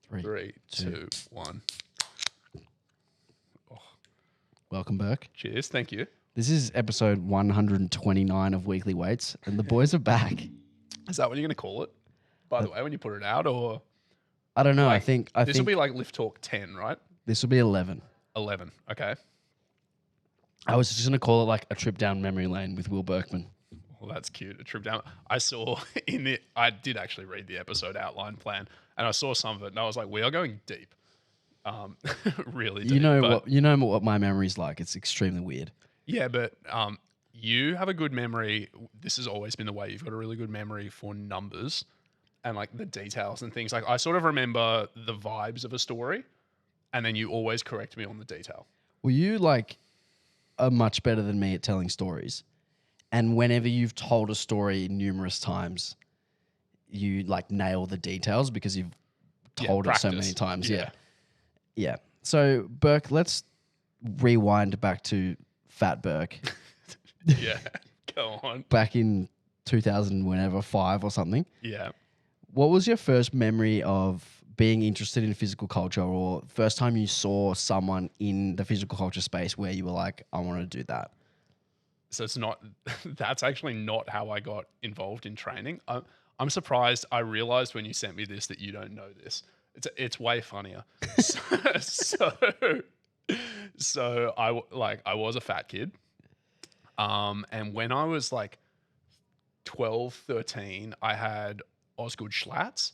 Three, two, one. Oh, Welcome, Berk. cheers. Thank you. This is episode 129 of Weekly Weights, and the boys are back. Is that what you're going to call it? By the way, when you put it out, or I don't know. like, I think this will be like Lift Talk 10, right? this will be 11. 11. Okay. I was just going to call it like a trip down memory lane with Will Berkman. Well, that's cute. A trip down. I saw I did actually read the episode outline plan, and I saw some of it, and I was like, we are going deep. Really deep. You know what my memory's like. It's extremely weird. Yeah, but you have a good memory. This has always been the way. You've got a really good memory for numbers and like the details and things. Like I sort of remember the vibes of a story, and then you always correct me on the detail. Well, you are much better than me at telling stories. And whenever you've told a story numerous times, you like nail the details because you've told it so many times. Yeah. So, Berk, let's rewind back to Fat Berk. Yeah, go on. Back in 2005 or something. Yeah. What was your first memory of being interested in physical culture, or first time you saw someone in the physical culture space where you were like, I want to do that? So it's not, that's actually not how I got involved in training. I'm surprised. I realized when you sent me this that you don't know this. It's way funnier. So I was a fat kid. And when I was like 12, 13, I had Osgood Schlatt's,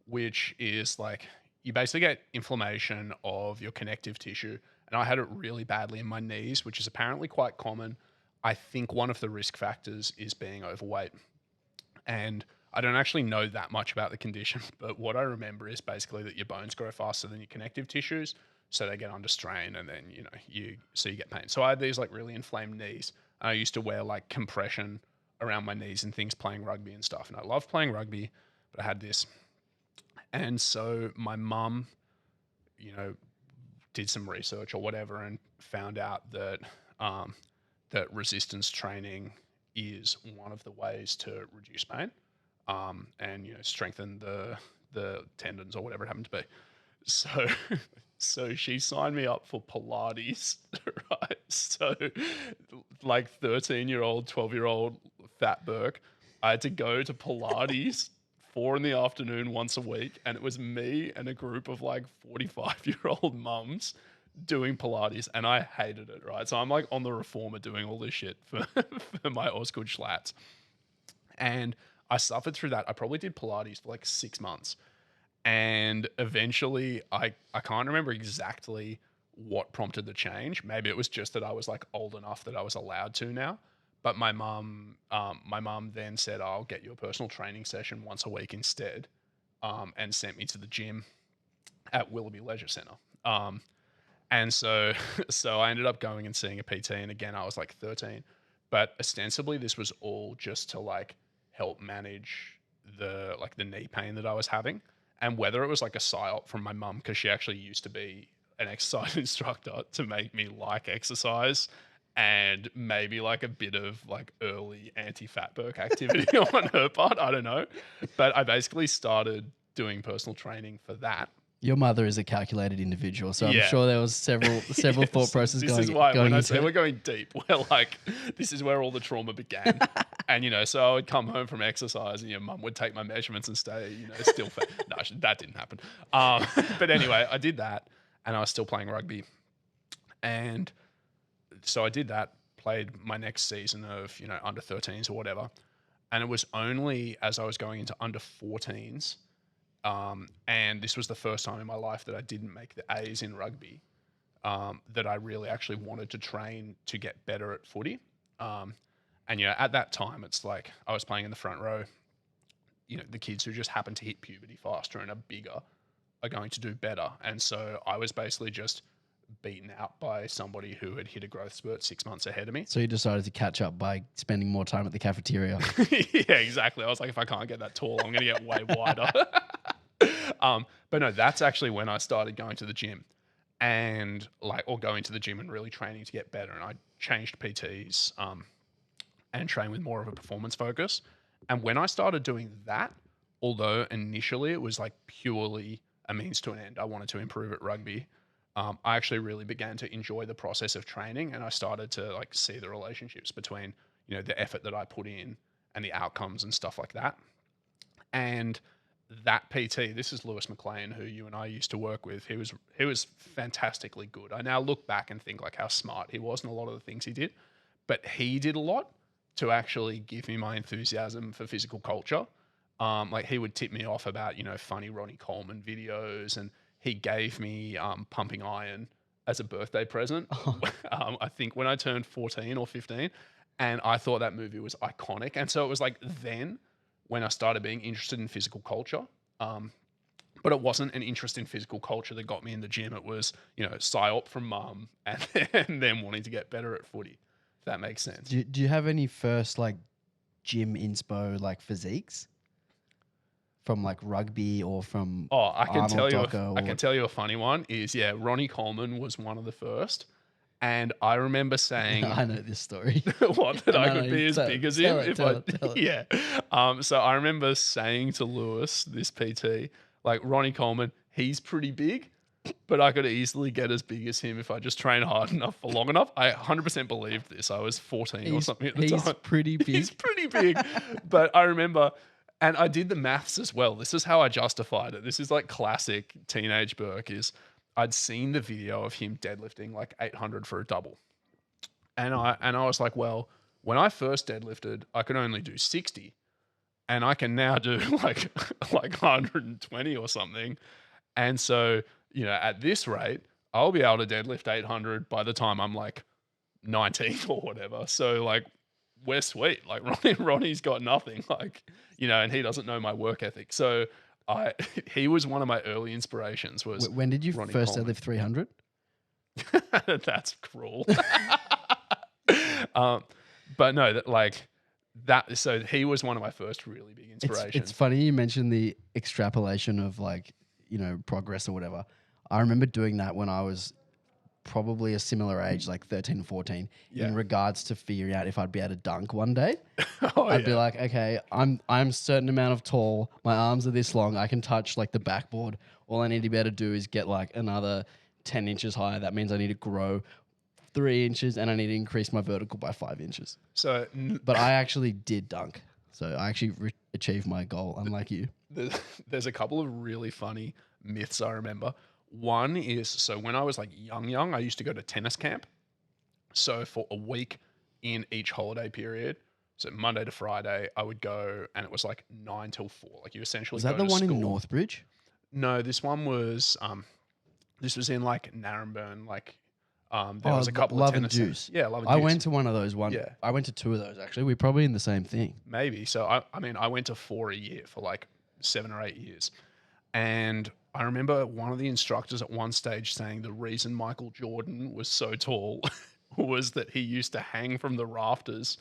which is like, you basically get inflammation of your connective tissue. And I had it really badly in my knees, which is apparently quite common. I think one of the risk factors is being overweight. And I don't actually know that much about the condition, but what I remember is basically that your bones grow faster than your connective tissues. So they get under strain, and then, you get pain. So I had these like really inflamed knees. And I used to wear like compression around my knees and things playing rugby and stuff. And I loved playing rugby, but I had this. And so my mum, did some research or whatever and found out that that resistance training is one of the ways to reduce pain and strengthen the tendons or whatever it happened to be. So she signed me up for Pilates, right? So like 13-year-old, 12-year-old fat Berk, I had to go to Pilates 4 PM once a week, and it was me and a group of like 45-year-old mums doing Pilates, and I hated it, right? So I'm like on the reformer doing all this shit for my Osgood Schlatt's. And I suffered through that. I probably did Pilates for like 6 months. And eventually I can't remember exactly what prompted the change. Maybe it was just that I was like old enough that I was allowed to now. But my mum then said, I'll get you a personal training session once a week instead, and sent me to the gym at Willoughby Leisure Centre. And so I ended up going and seeing a PT, and again, I was like 13. But ostensibly, this was all just to like help manage the knee pain that I was having. And whether it was like a psyop from my mum, because she actually used to be an exercise instructor, to make me like exercise, and maybe like a bit of like early anti-fat Berk activity on her part, I don't know. But I basically started doing personal training for that. Your mother is a calculated individual, so I'm Yeah. sure there was several thought processes This going. is why going when I into say it. we're going deep, we're like, this is where all the trauma began. And so I would come home from exercise, and your mum would take my measurements and stay, still fat. No, that didn't happen. But anyway, I did that, and I was still playing rugby, and so I did that. Played my next season of under 13s or whatever, and it was only as I was going into under 14s. And this was the first time in my life that I didn't make the A's in rugby, that I really actually wanted to train to get better at footy. And at that time, it's like I was playing in the front row. The kids who just happen to hit puberty faster and are bigger are going to do better. And so I was basically just beaten out by somebody who had hit a growth spurt 6 months ahead of me. So you decided to catch up by spending more time at the cafeteria. Yeah, exactly. I was like, if I can't get that tall, I'm going to get way wider. But no, that's actually when I started going to the gym or going to the gym and really training to get better. And I changed PTs and trained with more of a performance focus. And when I started doing that, although initially it was like purely a means to an end. I wanted to improve at rugby. I actually really began to enjoy the process of training, and I started to like see the relationships between, you know, the effort that I put in and the outcomes and stuff like that. And that PT, this is Lewis McLean, who you and I used to work with. He was fantastically good. I now look back and think like how smart he was in a lot of the things he did, but he did a lot to actually give me my enthusiasm for physical culture. Like he would tip me off about, you know, funny Ronnie Coleman videos, and he gave me Pumping Iron as a birthday present. I think when I turned 14 or 15, and I thought that movie was iconic. And so it was like then when I started being interested in physical culture. But it wasn't an interest in physical culture that got me in the gym. It was, you know, psyop from mum and then wanting to get better at footy, if that makes sense. Do you have any first like gym inspo like physiques from like rugby or from Oh, I can Arnold tell you, Docker I can tell you a funny one is, yeah, Ronnie Coleman was one of the first. And I remember saying, I know this story. what, that I No, could no, be as tell big it, as tell him it, if tell I, it, tell it. yeah. So I remember saying to Lewis, this PT, like Ronnie Coleman, he's pretty big, but I could easily get as big as him if I just train hard enough for long enough. I 100% believed this. I was 14 or something at the He's time. pretty big. He's pretty big. But I remember, and I did the maths as well. This is how I justified it. This is like classic teenage Berk is I'd seen the video of him deadlifting like 800 for a double. And I was like, well, when I first deadlifted, I could only do 60. And I can now do like 120 or something. And so, you know, at this rate, I'll be able to deadlift 800 by the time I'm like 19 or whatever. So like we're sweet. Like Ronnie's got nothing, like, you know, and he doesn't know my work ethic. So he was one of my early inspirations was When did you Ronnie first Coleman. deadlift 300? That's cruel. But no, that like that. So he was one of my first really big inspirations. It's funny you mentioned the extrapolation of like, you know, progress or whatever. I remember doing that when I was probably a similar age, like 13 or 14, Yeah. in regards to figuring out if I'd be able to dunk one day. Oh, I'd be yeah. like, okay, I'm a certain amount of tall. My arms are this long. I can touch like the backboard. All I need to be able to do is get like another 10 inches higher. That means I need to grow 3 inches and I need to increase my vertical by 5 inches. So But I actually did dunk. So I actually achieved my goal, unlike you. there's a couple of really funny myths I remember. One is, so when I was like young, I used to go to tennis camp. So for a week in each holiday period, so Monday to Friday, I would go and it was like 9 till 4. Like you essentially Was that go the to one school. in Northbridge? No, this one was this was in like Narembeen, like there was a couple Love of and tennis centers. Juice. Yeah, Love and I Juice. went to one of those. Yeah. I went to 2 of those actually. We're probably in the same thing. Maybe. So I mean, I went to 4 a year for like 7 or 8 years. And I remember one of the instructors at one stage saying the reason Michael Jordan was so tall was that he used to hang from the rafters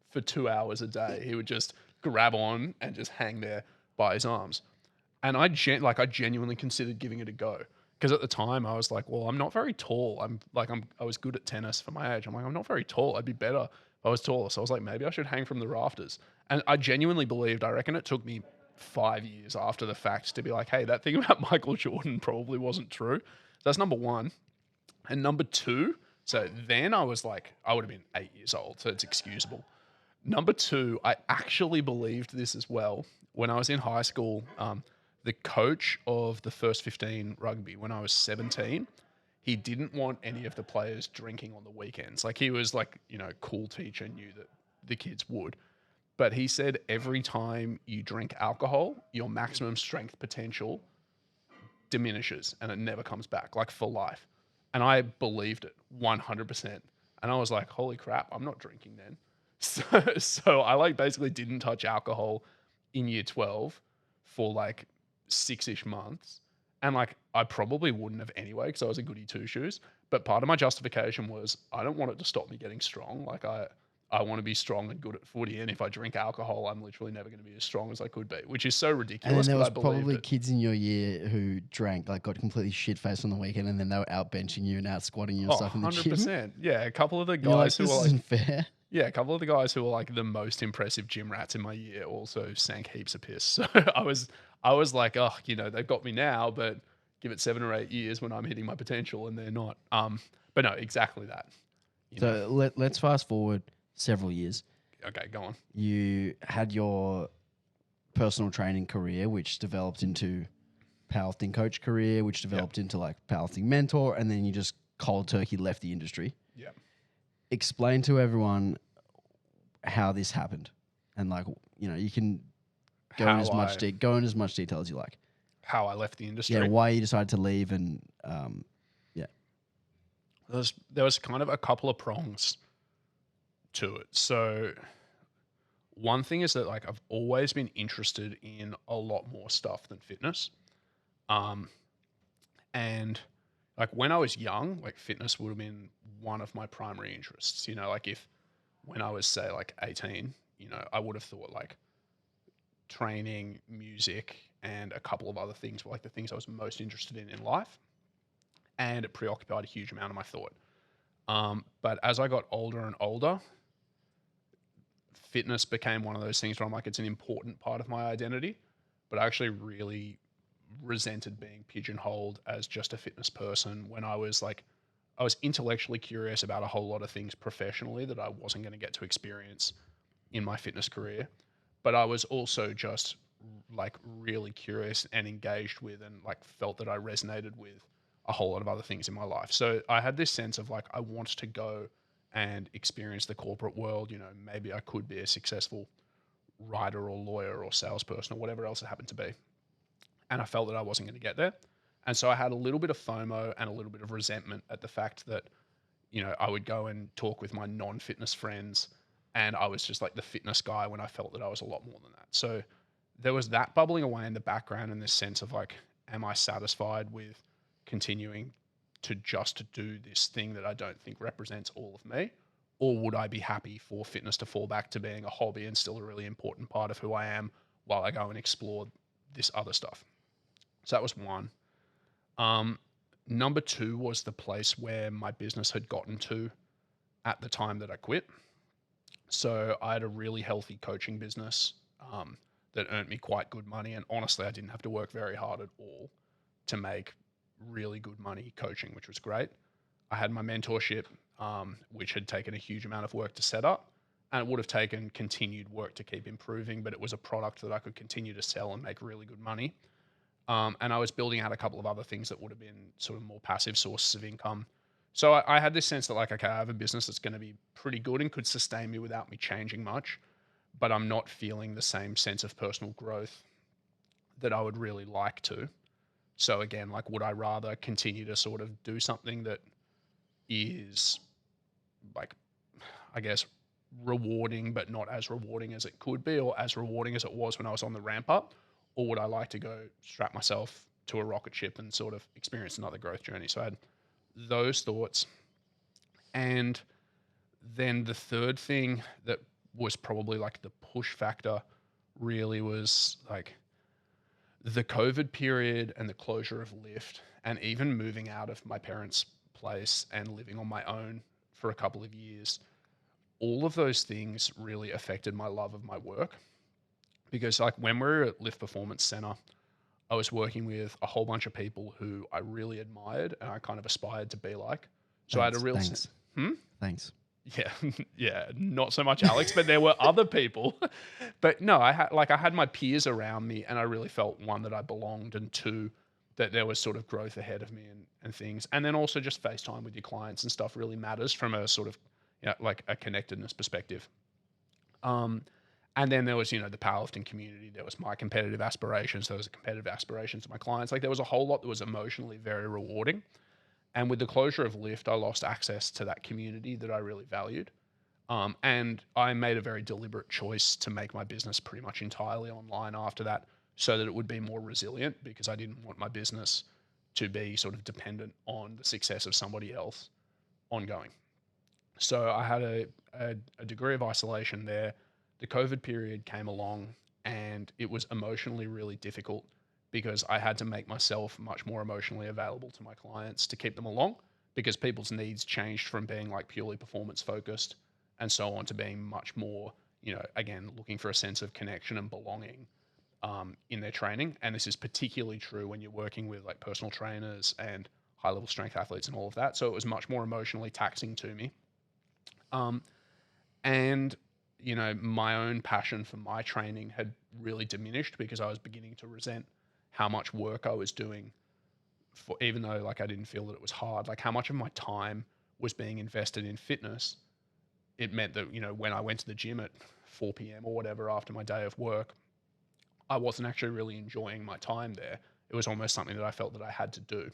for 2 hours a day. He would just grab on and just hang there by his arms. And I genuinely considered giving it a go. Because at the time I was like, well, I'm not very tall. I was good at tennis for my age. I'm like, I'm not very tall. I'd be better if I was taller. So I was like, maybe I should hang from the rafters. And I genuinely believed, I reckon it took me 5 years after the fact to be like, hey, that thing about Michael Jordan probably wasn't true. That's number one. And number two, so then I was like, I would have been 8 years old, so it's excusable. Number two, I actually believed this as well. When I was in high school, the coach of the first 15 rugby, when I was 17, he didn't want any of the players drinking on the weekends. Like he was like, you know, cool teacher, knew that the kids would. But he said every time you drink alcohol, your maximum strength potential diminishes and it never comes back, like for life. And I believed it 100%. And I was like, holy crap, I'm not drinking then. So I like basically didn't touch alcohol in year 12 for like 6-ish months. And like I probably wouldn't have anyway because I was a goody two shoes. But part of my justification was I don't want it to stop me getting strong. Like I want to be strong and good at footy. And if I drink alcohol, I'm literally never going to be as strong as I could be, which is so And ridiculous. then there but was I believed probably it. kids in your year who drank, like got completely shit-faced on the weekend, and then they were out benching you and out squatting you and Oh, stuff in the gym. 100%. Yeah, a couple of the You're like, guys who this were like, isn't fair. yeah, a couple of the guys who were like the most impressive gym rats in my year also sank heaps of piss. So I was like, oh, you know, they've got me now, but give it 7 or 8 years when I'm hitting my potential and they're not. But no, exactly that. You know. So let's fast forward several years. Okay, go on. You had your personal training career, which developed into powerlifting coach career, which Yep. developed into like powerlifting mentor, and then you just cold turkey left the industry. Yeah. Explain to everyone how this happened, and like you can go in as much detail as you like. How I left the industry. Yeah, why you decided to leave, and yeah, There was kind of a couple of prongs to it. So one thing is that like I've always been interested in a lot more stuff than fitness. Um, and like when I was young, like fitness would have been one of my primary interests. You know, like if when I was say like 18, I would have thought like training, music, and a couple of other things were like the things I was most interested in life. And it preoccupied a huge amount of my thought. But as I got older and older, fitness became one of those things where I'm like, it's an important part of my identity, but I actually really resented being pigeonholed as just a fitness person when I was like, I was intellectually curious about a whole lot of things professionally that I wasn't going to get to experience in my fitness career. But I was also just like really curious and engaged with and like felt that I resonated with a whole lot of other things in my life. So I had this sense of like, I want to go and experience the corporate world. Maybe I could be a successful writer or lawyer or salesperson or whatever else it happened to be. And I felt that I wasn't going to get there. And so I had a little bit of FOMO and a little bit of resentment at the fact that, I would go and talk with my non-fitness friends and I was just like the fitness guy when I felt that I was a lot more than that. So there was that bubbling away in the background and this sense of like, am I satisfied with continuing to just do this thing that I don't think represents all of me? Or would I be happy for fitness to fall back to being a hobby and still a really important part of who I am while I go and explore this other stuff? So that was one. Number two was the place where my business had gotten to at the time that I quit. So I had a really healthy coaching business that earned me quite good money. And honestly, I didn't have to work very hard at all to make really good money coaching, which was great. I had my mentorship, which had taken a huge amount of work to set up. And it would have taken continued work to keep improving, but it was a product that I could continue to sell and make really good money. And I was building out a couple of other things that would have been sort of more passive sources of income. So I had this sense that like, okay, I have a business that's going to be pretty good and could sustain me without me changing much, but I'm not feeling the same sense of personal growth that I would really like to. So again, like, would I rather continue to sort of do something that is like, I guess, rewarding, but not as rewarding as it could be, or as rewarding as it was when I was on the ramp up? Or would I like to go strap myself to a rocket ship and sort of experience another growth journey? So I had those thoughts. And then the third thing that was probably like the push factor really was like the COVID period and the closure of Lyft, and even moving out of my parents' place and living on my own for a couple of years. All of those things really affected my love of my work, because like when we were at Lyft Performance Center, I was working with a whole bunch of people who I really admired and I kind of aspired to be like. So I had a real thanks. Thanks. yeah, yeah, not so much Alex, but there were other people. But no, I had my peers around me, and I really felt, one, that I belonged, and two, that there was sort of growth ahead of me and things. And then also just FaceTime with your clients and stuff really matters from a sort of, like a connectedness perspective. And then there was, the powerlifting community. There was my competitive aspirations. There was the competitive aspirations of my clients. Like there was a whole lot that was emotionally very rewarding. And with the closure of Lyft, I lost access to that community that I really valued. And I made a very deliberate choice to make my business pretty much entirely online after that, so that it would be more resilient, because I didn't want my business to be sort of dependent on the success of somebody else ongoing. So I had a degree of isolation there. The COVID period came along and it was emotionally really difficult, because I had to make myself much more emotionally available to my clients to keep them along, because people's needs changed from being like purely performance focused and so on to being much more, again, looking for a sense of connection and belonging. in their training. And this is particularly true when you're working with like personal trainers and high level strength athletes and all of that. So it was much more emotionally taxing to me. Um, and, you know, my own passion for my training had really diminished because I was beginning to resent how much work I was doing for, even though like I didn't feel that it was hard, like how much of my time was being invested in fitness. It meant that, you know, when I went to the gym at 4 p.m. or whatever after my day of work, I wasn't actually really enjoying my time there. It was almost something that I felt that I had to do.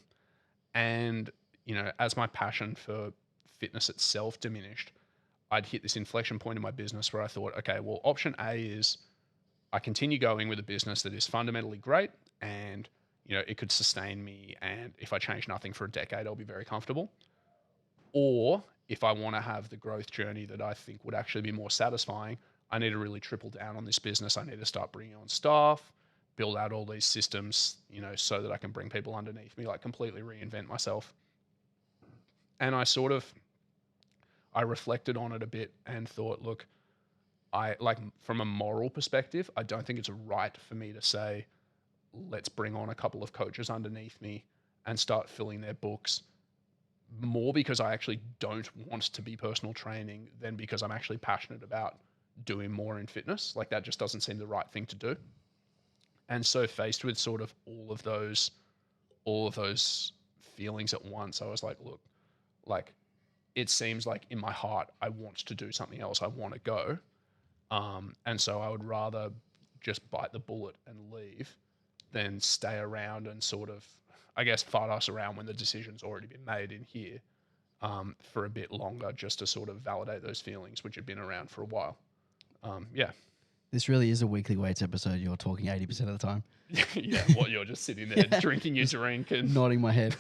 And, you know, as my passion for fitness itself diminished, I'd hit this inflection point in my business where I thought, okay, well, option A is I continue going with a business that is fundamentally great and, you know, it could sustain me. And if I change nothing for a decade, I'll be very comfortable. Or if I want to have the growth journey that I think would actually be more satisfying, I need to really triple down on this business. I need to start bringing on staff, build out all these systems, you know, so that I can bring people underneath me, like completely reinvent myself. And I reflected on it a bit and thought, look, I like from a moral perspective, I don't think it's right for me to say, let's bring on a couple of coaches underneath me and start filling their books, more because I actually don't want to be personal training than because I'm actually passionate about doing more in fitness. Like that just doesn't seem the right thing to do. And so faced with sort of all of those feelings at once, I was like, look, like it seems like in my heart I want to do something else. I want to go. And so I would rather just bite the bullet and leave than stay around and sort of, I guess, fight us around when the decision's already been made in here, for a bit longer just to sort of validate those feelings, which have been around for a while. Yeah. This really is a weekly weights episode. You're talking 80% of the time. Yeah. What, you're just sitting there drinking your drink and Nodding my head.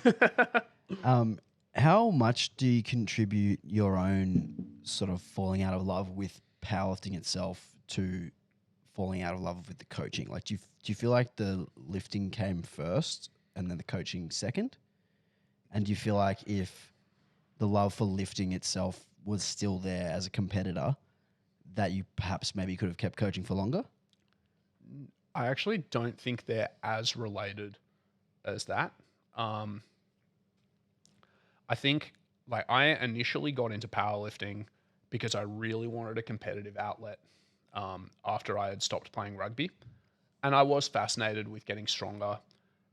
How much do you contribute your own sort of falling out of love with powerlifting itself to falling out of love with the coaching? Like, do you feel like the lifting came first and then the coaching second? And do you feel like if the love for lifting itself was still there as a competitor, that you perhaps maybe could have kept coaching for longer? I actually don't think they're as related as that. I think like I initially got into powerlifting because I really wanted a competitive outlet, after I had stopped playing rugby. And I was fascinated with getting stronger.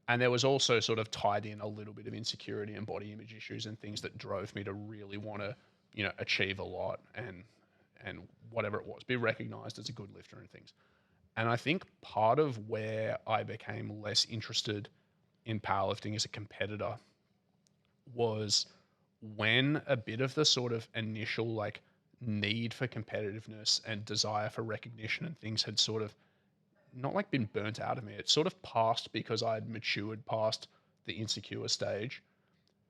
And there was also sort of tied in a little bit of insecurity and body image issues and things that drove me to really want to, you know, achieve a lot and whatever it was, be recognized as a good lifter and things. And I think part of where I became less interested in powerlifting as a competitor was when a bit of the sort of initial like need for competitiveness and desire for recognition and things had sort of not like been burnt out of me. It sort of passed because I had matured past the insecure stage.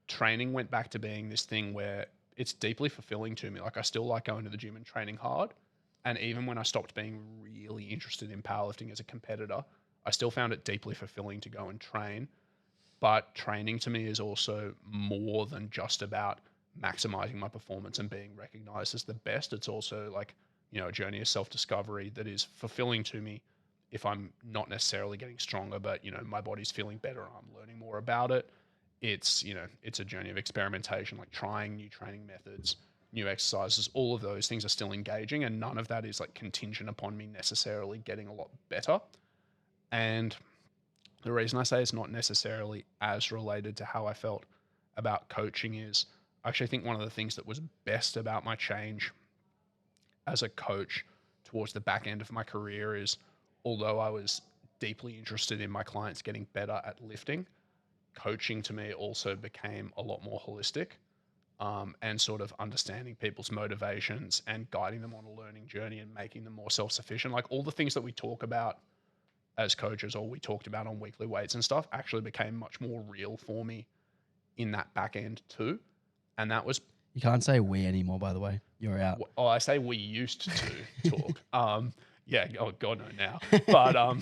Training went back to being this thing where it's deeply fulfilling to me. Like I still like going to the gym and training hard. And even when I stopped being really interested in powerlifting as a competitor, I still found it deeply fulfilling to go and train. But training to me is also more than just about maximizing my performance and being recognized as the best. It's also like, you know, a journey of self-discovery that is fulfilling to me if I'm not necessarily getting stronger, but, you know, my body's feeling better and I'm learning more about it. It's, you know, it's a journey of experimentation, like trying new training methods, new exercises. All of those things are still engaging, and none of that is like contingent upon me necessarily getting a lot better. And the reason I say it's not necessarily as related to how I felt about coaching is I actually think one of the things that was best about my change as a coach towards the back end of my career is, although I was deeply interested in my clients getting better at lifting, coaching to me also became a lot more holistic, and sort of understanding people's motivations and guiding them on a learning journey and making them more self-sufficient. Like all the things that we talk about as coaches or we talked about on weekly weights and stuff actually became much more real for me in that back end too. And that was, You can't say we anymore, by the way. You're out. oh, I say we used to talk. Yeah, oh God, no now.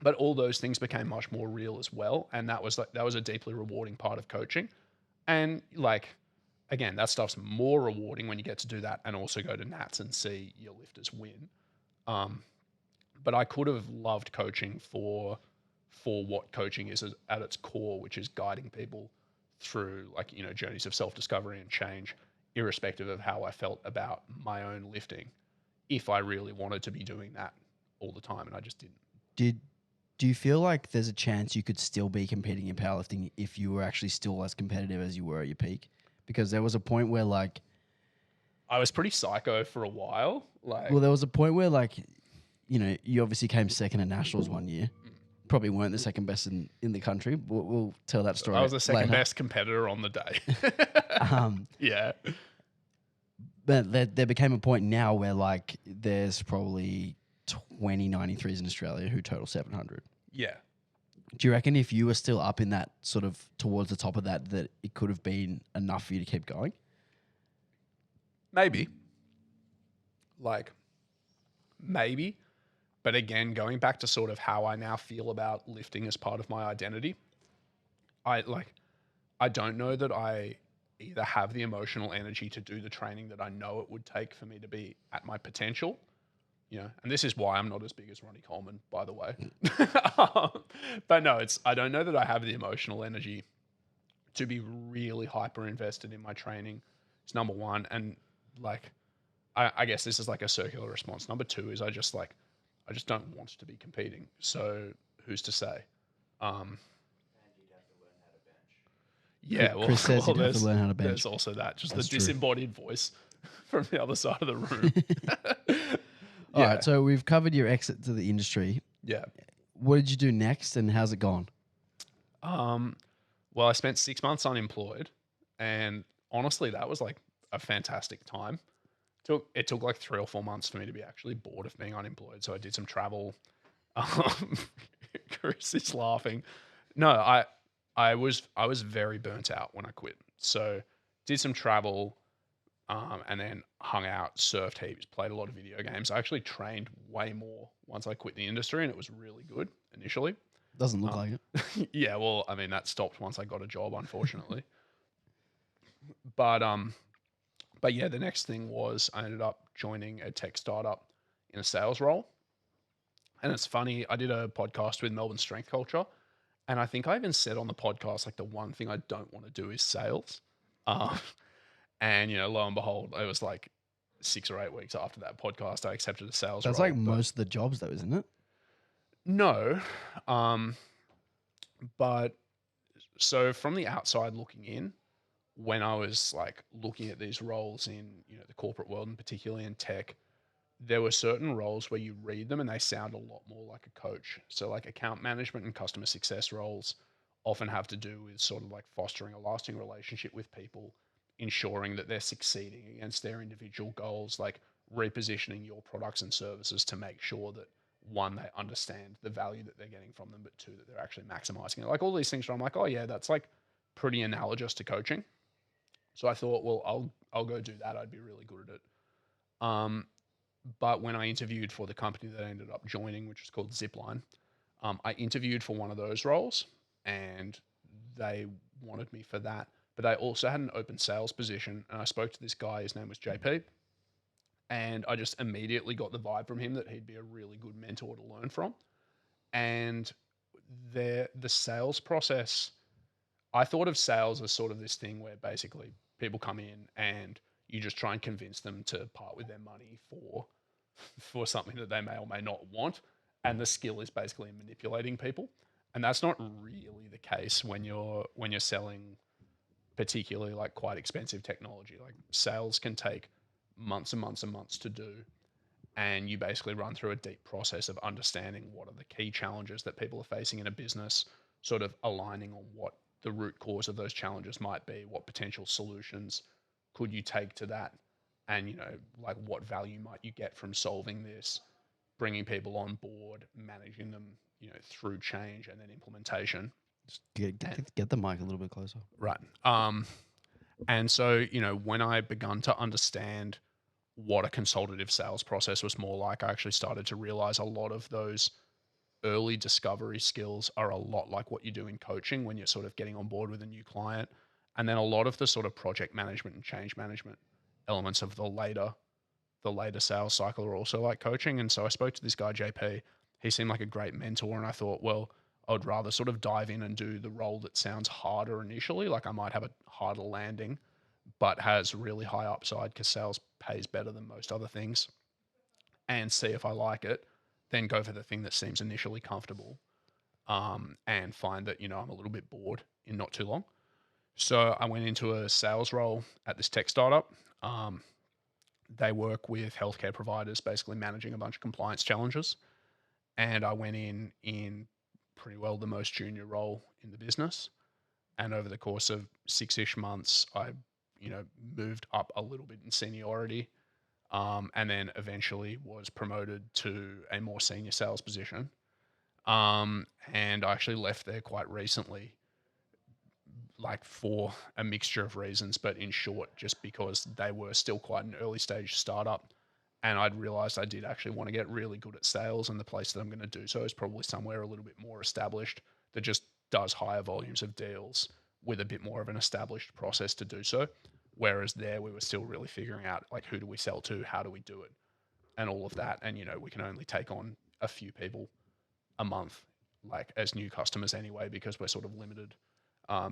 But all those things became much more real as well. And that was a deeply rewarding part of coaching. And like, again, that stuff's more rewarding when you get to do that and also go to Nats and see your lifters win. but I could have loved coaching for what coaching is at its core, which is guiding people through like, you know, journeys of self-discovery and change, irrespective of how I felt about my own lifting, if I really wanted to be doing that all the time, and I just didn't. Did do you feel like there's a chance you could still be competing in powerlifting if you were actually still as competitive as you were at your peak? Because there was a point where like, I was pretty psycho for a while. well, there was a point where like, you know, you obviously came second at nationals one year. Probably weren't the second best in the country. We'll tell that story. I was the second later. best competitor on the day. Yeah. But there became a point now where like there's probably 20 93s in Australia who total 700. Yeah. Do you reckon if you were still up in that sort of towards the top of that it could have been enough for you to keep going? Maybe. Maybe. But again, going back to sort of how I now feel about lifting as part of my identity, I don't know that I either have the emotional energy to do the training that I know it would take for me to be at my potential, you know, and this is why I'm not as big as Ronnie Coleman, by the way. But no, I don't know that I have the emotional energy to be really hyper invested in my training. It's number one. And like, I guess this is like a circular response. Number two is I just don't want to be competing. So who's to say? Yeah, well, Chris says you'd have to learn how to bench. There's also that, just That's the true. disembodied voice from the other side of the room. All right, so we've covered your exit to the industry. Yeah. What did you do next, and how's it gone? Well, I spent 6 months unemployed, and honestly, that was like a fantastic time. It took like 3 or 4 months for me to be actually bored of being unemployed. So I did some travel. Chris is laughing. No, I was very burnt out when I quit. So did some travel, and then hung out, surfed heaps, played a lot of video games. I actually trained way more once I quit the industry, and it was really good initially. Doesn't look like it. Yeah, well, I mean, that stopped once I got a job, unfortunately. But yeah, the next thing was I ended up joining a tech startup in a sales role. And it's funny, I did a podcast with Melbourne Strength Culture, and I think I even said on the podcast, like, the one thing I don't want to do is sales. And, you know, lo and behold, it was like 6 or 8 weeks after that podcast, I accepted a sales That's role. like most of the jobs, though, isn't it? No. But so from the outside looking in, when I was like looking at these roles in, you know, the corporate world and particularly in tech, there were certain roles where you read them and they sound a lot more like a coach. So like account management and customer success roles often have to do with sort of like fostering a lasting relationship with people, ensuring that they're succeeding against their individual goals, like repositioning your products and services to make sure that, one, they understand the value that they're getting from them, but two, that they're actually maximizing it. Like all these things where I'm like, oh yeah, that's like pretty analogous to coaching. So I thought, well, I'll go do that. I'd be really good at it. But when I interviewed for the company that I ended up joining, which was called Zipline, I interviewed for one of those roles, and they wanted me for that. But they also had an open sales position, and I spoke to this guy. His name was JP, and I just immediately got the vibe from him that he'd be a really good mentor to learn from. And the sales process, I thought of sales as sort of this thing where basically people come in and you just try and convince them to part with their money for something that they may or may not want, and the skill is basically manipulating people. And that's not really the case when you're selling particularly like quite expensive technology. Like sales can take months and months and months to do, and you basically run through a deep process of understanding what are the key challenges that people are facing in a business, sort of aligning on what the root cause of those challenges might be, what potential solutions could you take to that, and, you know, like what value might you get from solving this, bringing people on board, managing them, you know, through change and then implementation. Just get the mic a little bit closer. Right. And so, you know, when I begun to understand what a consultative sales process was more like, I actually started to realize a lot of those early discovery skills are a lot like what you do in coaching when you're sort of getting on board with a new client. And then a lot of the sort of project management and change management elements of the later the later sales cycle are also like coaching. And so I spoke to this guy, JP. He seemed like a great mentor. And I thought, well, I'd rather sort of dive in and do the role that sounds harder initially. Like I might have a harder landing, but has really high upside because sales pays better than most other things, and see if I like it, then go for the thing that seems initially comfortable, and find that, I'm a little bit bored in not too long. So I went into a sales role at this tech startup. Um, they work with healthcare providers, basically managing a bunch of compliance challenges. And I went in pretty well the most junior role in the business. And over the course of 6-ish months, I, moved up a little bit in seniority, and then eventually was promoted to a more senior sales position. And I actually left there quite recently, like for a mixture of reasons, but in short, just because they were still quite an early stage startup. And I'd realized I did actually want to get really good at sales, and the place that I'm going to do so is probably somewhere a little bit more established that just does higher volumes of deals with a bit more of an established process to do so. Whereas there, we were still really figuring out like who do we sell to, how do we do it, and all of that. And we can only take on a few people a month, like as new customers anyway, because we're sort of limited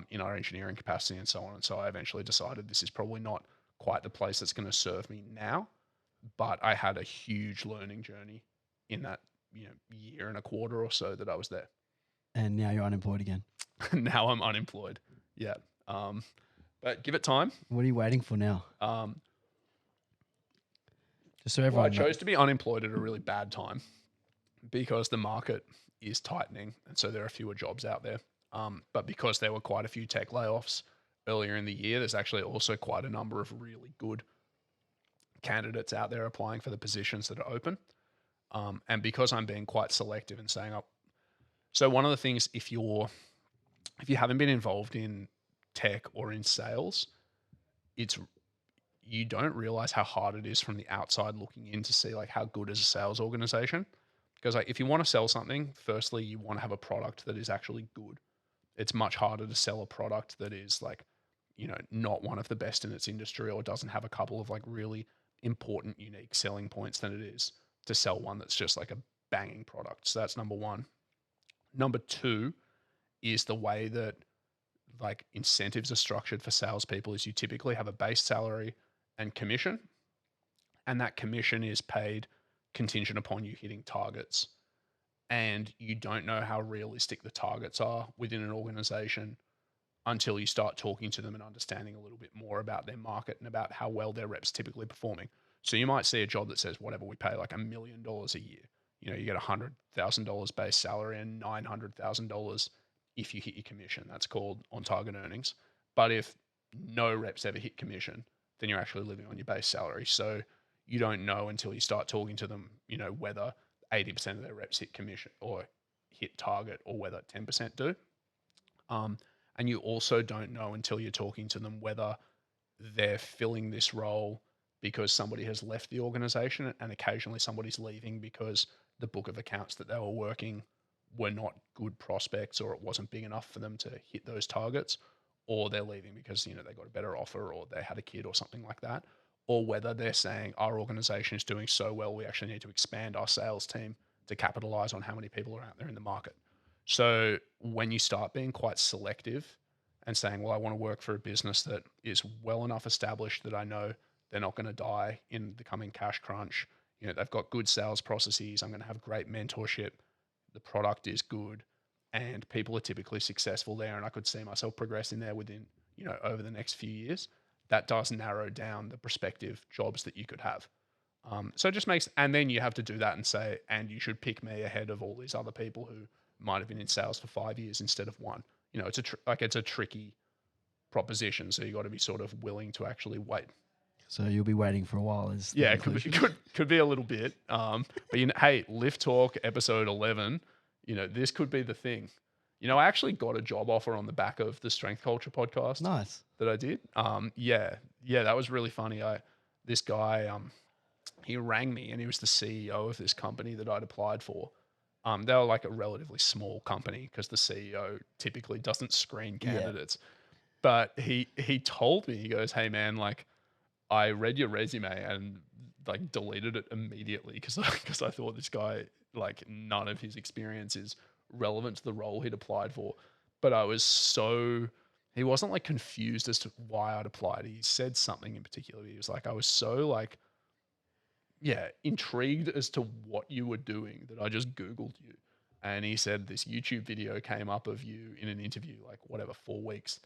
in our engineering capacity and so on. And so I eventually decided this is probably not quite the place that's going to serve me now. But I had a huge learning journey in that year and a quarter or so that I was there. And now you're unemployed again. Now I'm unemployed. Yeah. But give it time. What are you waiting for now? Um, Just so well, I everyone knows. chose to be unemployed at a really bad time because the market is tightening, and so there are fewer jobs out there. But because there were quite a few tech layoffs earlier in the year, there's actually also quite a number of really good candidates out there applying for the positions that are open. And because I'm being quite selective and saying, oh, so one of the things, if you haven't been involved in tech or in sales, it's you don't realize how hard it is from the outside looking in to see like how good is a sales organization. Because like if you want to sell something, firstly you want to have a product that is actually good. It's much harder to sell a product that is like, not one of the best in its industry or doesn't have a couple of like really important, unique selling points than it is to sell one that's just like a banging product. So that's number one. Number two is the way that like incentives are structured for salespeople is you typically have a base salary and commission, and that commission is paid contingent upon you hitting targets. And you don't know how realistic the targets are within an organization until you start talking to them and understanding a little bit more about their market and about how well their reps typically performing. So you might see a job that says whatever we pay like $1 million a year. You get $100,000 base salary and $900,000 if you hit your commission. That's called on target earnings. But if no reps ever hit commission, then you're actually living on your base salary. So you don't know until you start talking to them, whether 80% of their reps hit commission or hit target or whether 10% do. And you also don't know until you're talking to them whether they're filling this role because somebody has left the organization, and occasionally somebody's leaving because the book of accounts that they were working were not good prospects, or it wasn't big enough for them to hit those targets, or they're leaving because they got a better offer or they had a kid or something like that, or whether they're saying our organization is doing so well we actually need to expand our sales team to capitalize on how many people are out there in the market. So when you start being quite selective and saying, well, I want to work for a business that is well enough established that I know they're not going to die in the coming cash crunch. They've got good sales processes. I'm going to have great mentorship. The product is good, and people are typically successful there. And I could see myself progressing there within, over the next few years. That does narrow down the prospective jobs that you could have. So it just makes, and then you have to do that and say, and you should pick me ahead of all these other people who might have been in sales for 5 years instead of one. It's it's a tricky proposition. So you got to be sort of willing to actually wait. So you'll be waiting for a while. Is the Yeah, it could be, conclusion. could be a little bit. But hey, Lift Talk episode 11. This could be the thing. I actually got a job offer on the back of the Strength Culture podcast Nice. that I did. Yeah, that was really funny. This guy, he rang me, and he was the CEO of this company that I'd applied for. They were like a relatively small company because the CEO typically doesn't screen candidates. But he told me, he goes, hey man, like I read your resume and like deleted it immediately because I thought this guy, like, none of his experience is relevant to the role he'd applied for. But I was so, he wasn't like confused as to why I'd applied. He said something in particular. He was like, I was so like, yeah, intrigued as to what you were doing that I just Googled you. And he said this YouTube video came up of you in an interview, like whatever, 4 weeks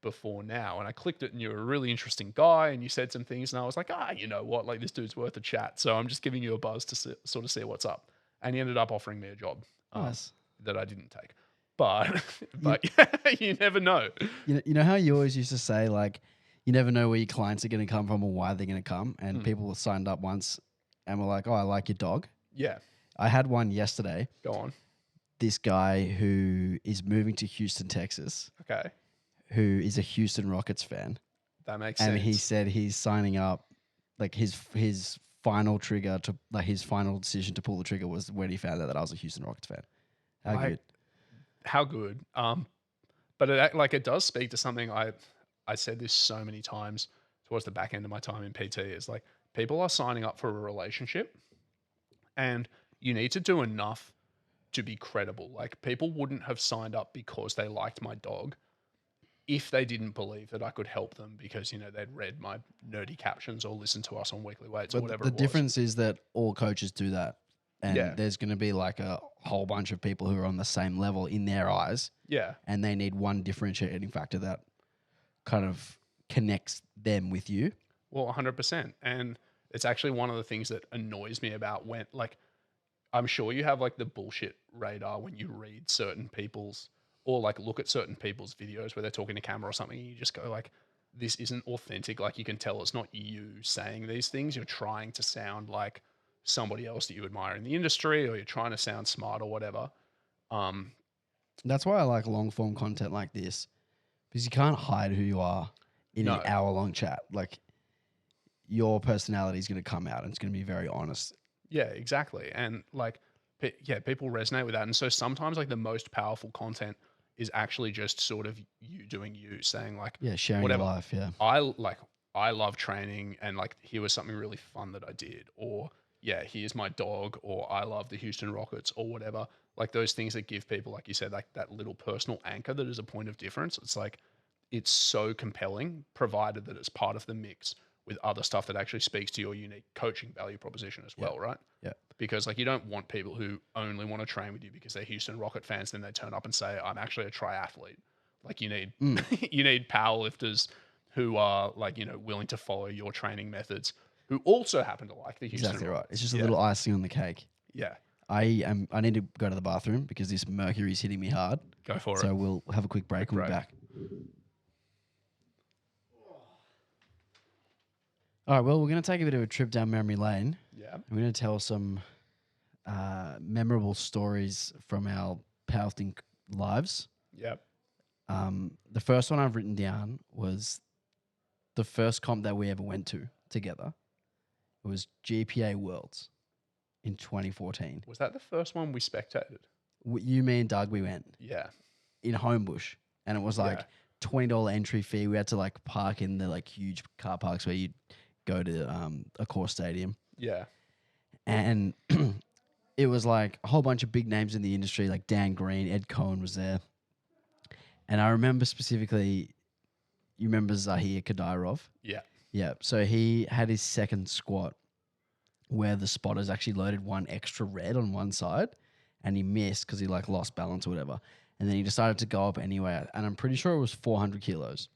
before now. And I clicked it and you're a really interesting guy and you said some things. And I was like, you know what? Like, this dude's worth a chat. So I'm just giving you a buzz to sort of see what's up. And he ended up offering me a job Nice. that I didn't take. But, You- you never know. You know how you always used to say, like, you never know where your clients are going to come from or why they're going to come. And people signed up once and were like, oh, I like your dog. Yeah. I had one yesterday. Go on. This guy who is moving to Houston, Texas, Okay. who is a Houston Rockets fan. That makes And sense. he said he's signing up, like his final trigger to, like, his final decision to pull the trigger was when he found out that I was a Houston Rockets fan. How Like, good? How good. But it does speak to something I said this so many times towards the back end of my time in PT is like, people are signing up for a relationship and you need to do enough to be credible. Like, people wouldn't have signed up because they liked my dog if they didn't believe that I could help them because, you know, they'd read my nerdy captions or listened to us on Weekly Weights or But whatever the it was. difference is that all coaches do that. And Yeah. there's going to be like a whole bunch of people who are on the same level in their eyes. Yeah. And they need one differentiating factor that kind of connects them with you. Well, 100%. And it's actually one of the things that annoys me about when, like, I'm sure you have like the bullshit radar when you read certain people's or like look at certain people's videos where they're talking to camera or something and you just go like, this isn't authentic. Like, you can tell it's not you saying these things. You're trying to sound like somebody else that you admire in the industry, or you're trying to sound smart or whatever. That's why I like long form content like this, because you can't hide who you are in No. an hour long chat. Like, your personality is going to come out and it's going to be very honest. Yeah, exactly. And like, people resonate with that. And so sometimes like the most powerful content is actually just sort of you doing you, saying like, Yeah, sharing whatever. your life. Yeah. I love training and like, here was something really fun that I did, or yeah, here's my dog, or I love the Houston Rockets or whatever. Like, those things that give people, like you said, like that little personal anchor that is a point of difference. It's like, it's so compelling, provided that it's part of the mix with other stuff that actually speaks to your unique coaching value proposition as well, right? Yeah. Because like, you don't want people who only want to train with you because they're Houston Rocket fans, then they turn up and say, I'm actually a triathlete. Like, you need you need powerlifters who are like, you know, willing to follow your training methods, who also happen to like the Houston Exactly right. Rockets. It's just a little icing on the cake. Yeah. I need to go to the bathroom because this mercury is hitting me hard. Go for So it. we'll have a quick break and we'll be back. All right, well, we're going to take a bit of a trip down memory lane. Yeah. We're going to tell some memorable stories from our powerlifting lives. Yep. The first one I've written down was the first comp that we ever went to together. It was GPA Worlds in 2014. Was that the first one we spectated? You, me, and Doug, we went Yeah. in Homebush, and it was like $20 entry fee. We had to like park in the like huge car parks where you go to a core stadium. Yeah. And it was like a whole bunch of big names in the industry, like Dan Green, Ed Cohen was there. And I remember specifically, you remember Zahir Kadyrov? Yeah. Yeah. So he had his second squat where the spotters actually loaded one extra red on one side and he missed because he like lost balance or whatever. And then he decided to go up anyway. And I'm pretty sure it was 400 kilos.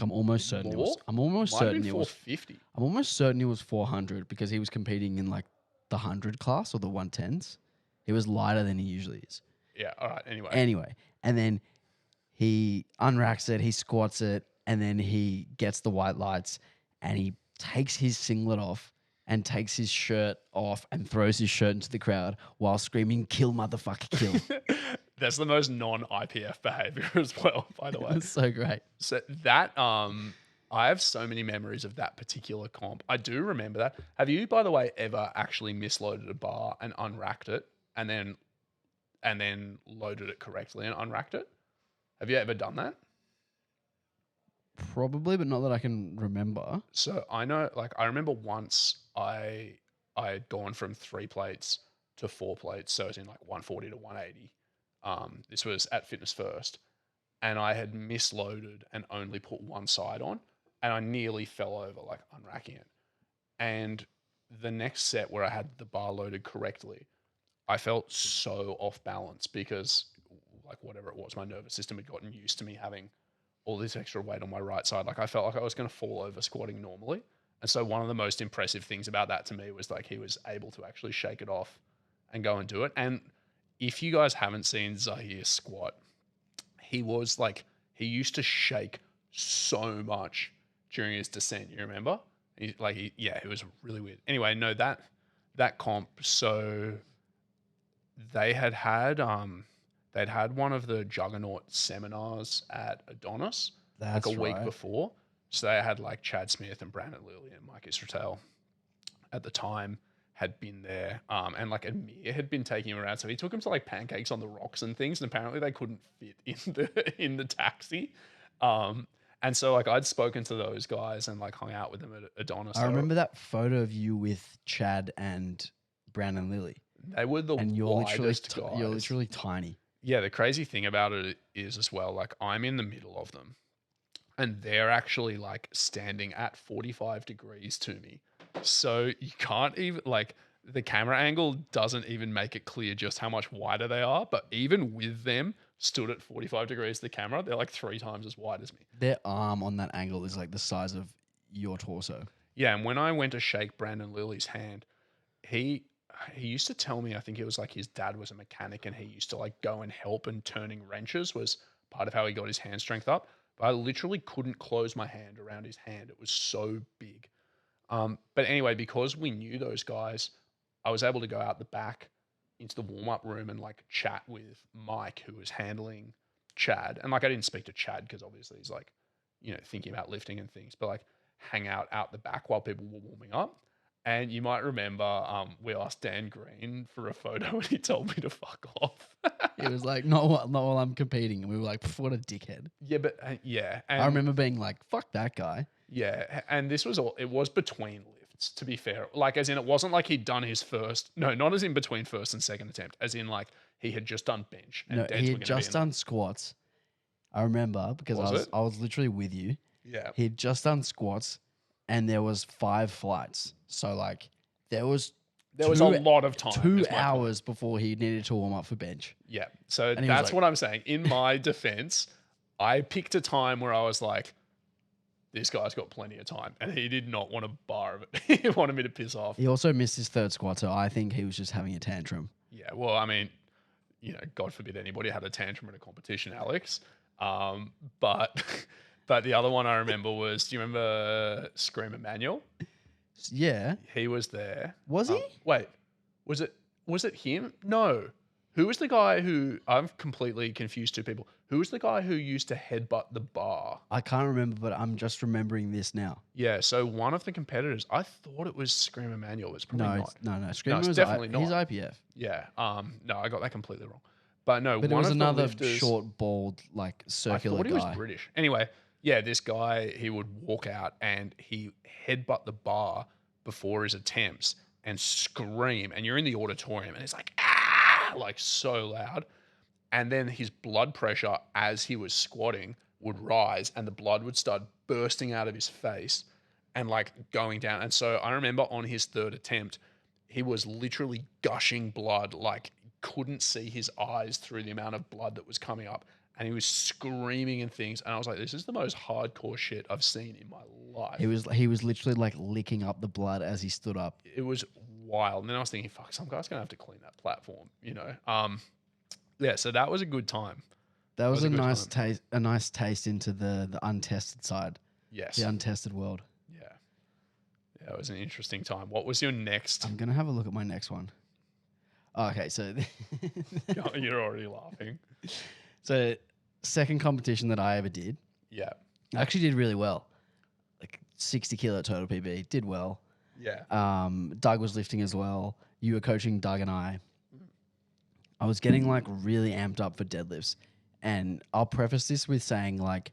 I'm almost certain it was. I'm almost certain it was 450. I'm almost certain it was 400 because he was competing in like the 100 class or the 110s. He was lighter than he usually is. Yeah. All right. Anyway, and then he unracks it, he squats it, and then he gets the white lights and he takes his singlet off and takes his shirt off and throws his shirt into the crowd while screaming, "Kill, motherfucker, kill." That's the most non-IPF behavior as well, by the way. It was so great. So that I have so many memories of that particular comp. I do remember that. Have you, by the way, ever actually misloaded a bar and unracked it and then loaded it correctly and unracked it? Have you ever done that? Probably, but not that I can remember. So I know, like, I remember once I had gone from 3 plates to 4 plates, so it's in like 140 to 180. This was at Fitness First, and I had misloaded and only put one side on, and I nearly fell over like unracking it. And the next set where I had the bar loaded correctly, I felt so off balance because, like, whatever it was, my nervous system had gotten used to me having all this extra weight on my right side. Like, I felt like I was going to fall over squatting normally. And so, one of the most impressive things about that to me was like he was able to actually shake it off and go and do it. And if you guys haven't seen Zahir squat, he was like, he used to shake so much during his descent. You remember? Yeah, it was really weird. Anyway, no, that comp. So they'd had one of the Juggernaut seminars at Adonis like That's a week right. before. So they had like Chad Smith and Brandon Lilly and Mike Israel at the time had been there. And like Amir had been taking him around. So he took him to like Pancakes on the Rocks and things. And apparently they couldn't fit in the taxi. And so like I'd spoken to those guys and like hung out with them at Adonis. I remember that photo of you with Chad and Brandon Lilly, They were the and widest guys. you're literally tiny. Yeah, the crazy thing about it is as well, like I'm in the middle of them and they're actually like standing at 45 degrees to me. So you can't even like the camera angle doesn't even make it clear just how much wider they are. But even with them stood at 45 degrees to the camera, they're like 3 times as wide as me. Their arm on that angle is like the size of your torso. Yeah, and when I went to shake Brandon Lilly's hand, he he used to tell me, I think it was like his dad was a mechanic and he used to like go and help, and turning wrenches was part of how he got his hand strength up. But I literally couldn't close my hand around his hand. It was so big. But anyway, because we knew those guys, I was able to go out the back into the warm up room and like chat with Mike, who was handling Chad. And like I didn't speak to Chad because obviously he's like, thinking about lifting and things, but like hang out the back while people were warming up. And you might remember we asked Dan Green for a photo and he told me to fuck off. It was like, not while I'm competing. And we were like, what a dickhead. Yeah, but yeah. And I remember being like, fuck that guy. yeah, and this was all, it was between lifts, to be fair. Like, as in, it wasn't like he'd done his first, no, not as in between first and second attempt, as in, like, he had just done bench. And No, deads he were had gonna just be in done squats. I remember because Was it? I was literally with you. Yeah. He'd just done squats and there was 5 flights. So like there was There was a two- lot of time. 2 is my point. hours before he needed to warm up for bench. Yeah. So he was that's like- what I'm saying. In my defense, I picked a time where I was like, this guy's got plenty of time. And he did not want a bar of it. He wanted me to piss off. He also missed his 3rd squat, so I think he was just having a tantrum. Yeah. Well, I mean, God forbid anybody had a tantrum at a competition, Alex. But the other one I remember was, do you remember Scream Emmanuel? Yeah. He was there. Was he? Wait, was it him? No. Who was the guy who, I'm completely confused two people. Who was the guy who used to headbutt the bar? I can't remember, but I'm just remembering this now. Yeah, so one of the competitors, I thought it was Scream Emmanuel. It's probably not. No. Screamer it's was definitely He's not. IPF. Yeah. No, I got that completely wrong. But no, But it one was of the another lifters, short, bald, like I circular thought he was guy. British. Anyway, yeah, this guy, he would walk out and he headbutt the bar before his attempts and scream. And you're in the auditorium and it's like, ah, like so loud. And then his blood pressure as he was squatting would rise and the blood would start bursting out of his face and like going down. And so I remember on his 3rd attempt, he was literally gushing blood, like couldn't see his eyes through the amount of blood that was coming up. And he was screaming and things. And I was like, this is the most hardcore shit I've seen in my life. He was literally like licking up the blood as he stood up. It was wild. And then I was thinking, fuck, some guy's going to have to clean that platform, Yeah, so that was a good time. That was a good nice time. taste. A nice taste into the untested side, Yes. the untested world. Yeah. Yeah, it was an interesting time. What was your next? I'm gonna have a look at my next one. Okay, so You're already laughing. so second competition that I ever did, Yeah. I actually did really well. Like 60 kilo total PB, did well. Yeah. Doug was lifting as well. You were coaching Doug and I. I was getting like really amped up for deadlifts. And I'll preface this with saying like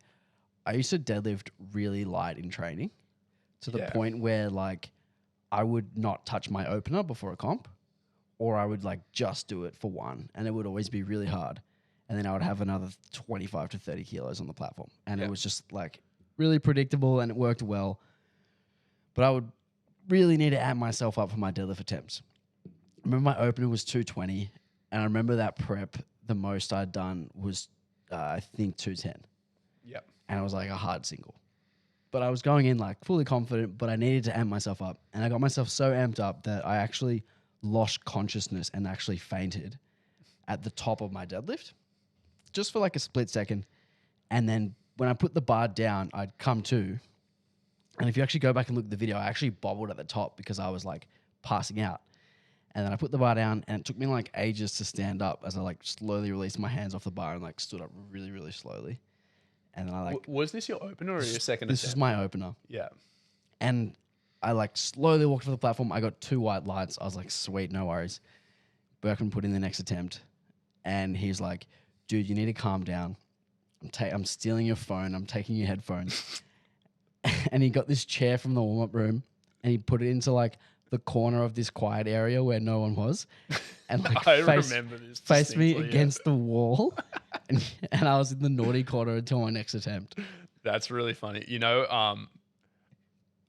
I used to deadlift really light in training to the Yeah. point where like I would not touch my opener before a comp, or I would like just do it for one, and it would always be really hard. And then I would have another 25 to 30 kilos on the platform, and Yeah. it was just like really predictable, and it worked well. But I would really need to amp myself up for my deadlift attempts. I remember my opener was 220, and I remember that prep, the most I'd done was I think 210, Yep. and it was like a hard single. But I was going in like fully confident, but I needed to amp myself up, and I got myself so amped up that I actually lost consciousness and actually fainted at the top of my deadlift, just for like a split second. And then when I put the bar down, I'd come to. And if you actually go back and look at the video, I actually bobbled at the top because I was like passing out. And then I put the bar down, and it took me like ages to stand up as I like slowly released my hands off the bar and like stood up really, really slowly. And then I like, Was this your opener or your second this is attempt? my opener. Yeah. And I like slowly walked to the platform. I got 2 white lights. I was like, sweet, no worries. Berkman put in the next attempt, and he's like, dude, you need to calm down. I'm stealing your phone. I'm taking your headphones. And he got this chair from the warm-up room, and he put it into like the corner of this quiet area where no one was, and like I remember this faced me distinctly, yeah. against the wall, and I was in the naughty corner until my next attempt. That's really funny. You know,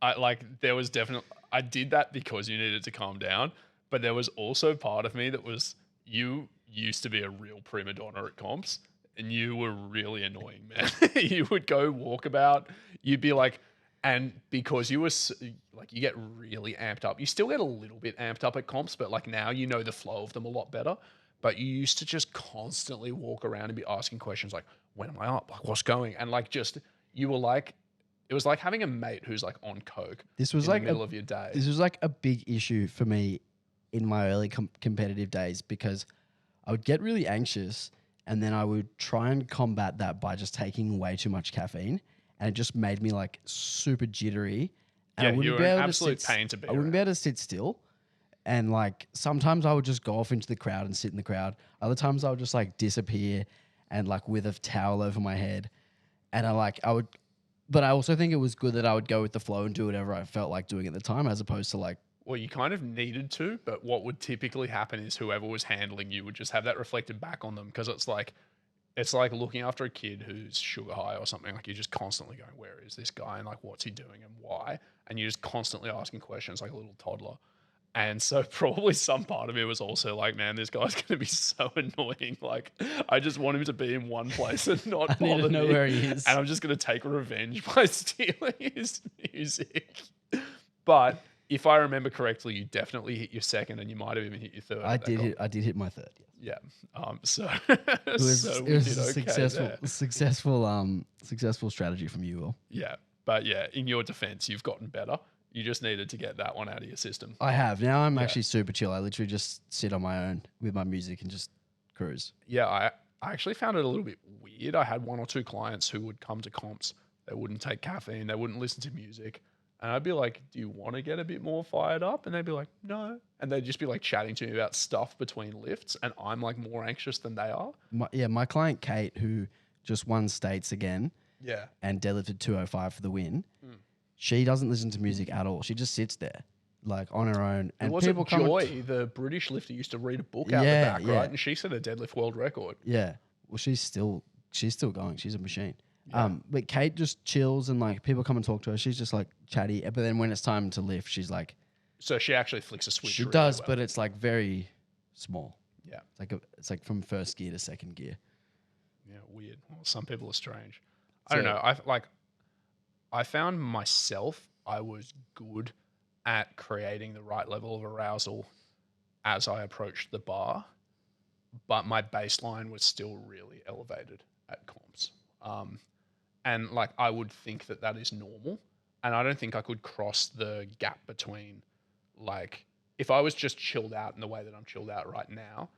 I like there was definitely I did that because you needed to calm down, but there was also part of me that was you used to be a real prima donna at comps, and you were really annoying, man. You would go walkabout, you'd be like, and because you were like you get really amped up, you still get a little bit amped up at comps, but like now you know the flow of them a lot better. But you used to just constantly walk around and be asking questions like, when am I up? Like, what's going? And like, just, you were like, it was like having a mate who's like on coke This was in like the middle of your day. This was like a big issue for me in my early competitive days, because I would get really anxious, and then I would try and combat that by just taking way too much caffeine, and it just made me like super jittery. And Yeah, I wouldn't you were be an able absolute to sit, pain to be I wouldn't be around. able to sit still. And like sometimes I would just go off into the crowd and sit in the crowd. Other times I would just like disappear and like with a towel over my head. And I would, but I also think it was good that I would go with the flow and do whatever I felt like doing at the time, as opposed to like, Well, you kind of needed to, but what would typically happen is whoever was handling you would just have that reflected back on them, because it's like looking after a kid who's sugar high or something. Like you're just constantly going, where is this guy, and like what's he doing and why? And you're just constantly asking questions like a little toddler. And so probably some part of me was also like, man, this guy's going to be so annoying. Like, I just want him to be in one place and not I need bother to know me. where he is. And I'm just going to take revenge by stealing his music. But if I remember correctly, you definitely hit your second, and you might have even hit your third. I did hit my third. Yeah. So, It was, so it we was did a okay there. successful strategy from you, Will. Yeah. But yeah, in your defense, you've gotten better. You just needed to get that one out of your system. I have. Now I'm Yeah. actually super chill. I literally just sit on my own with my music and just cruise. Yeah, I actually found it a little bit weird. I had 1 or 2 clients who would come to comps. They wouldn't take caffeine. They wouldn't listen to music. And I'd be like, do you want to get a bit more fired up? And they'd be like, no. And they'd just be like chatting to me about stuff between lifts. And I'm like more anxious than they are. My client Kate, who just won states again Yeah. and deadlifted 205 for the win, Mm. she doesn't listen to music at all. She just sits there, like on her own. And And was people it come. Joy, the British lifter, used to read a book out Yeah, the back, yeah. right? And she set a deadlift world record. Yeah. Well, she's still going. She's a machine. Yeah. But Kate just chills, and like people come and talk to her. She's just like chatty. But then when it's time to lift, she's like, So she actually flicks a switch. she really does, well. but it's like very small. Yeah. It's like from first gear to second gear. Yeah, weird. Well, some people are strange. I don't know. I found myself, I was good at creating the right level of arousal as I approached the bar, but my baseline was still really elevated at comps. And like I would think that that is normal, and I don't think I could cross the gap between, like, if I was just chilled out in the way that I'm chilled out right now,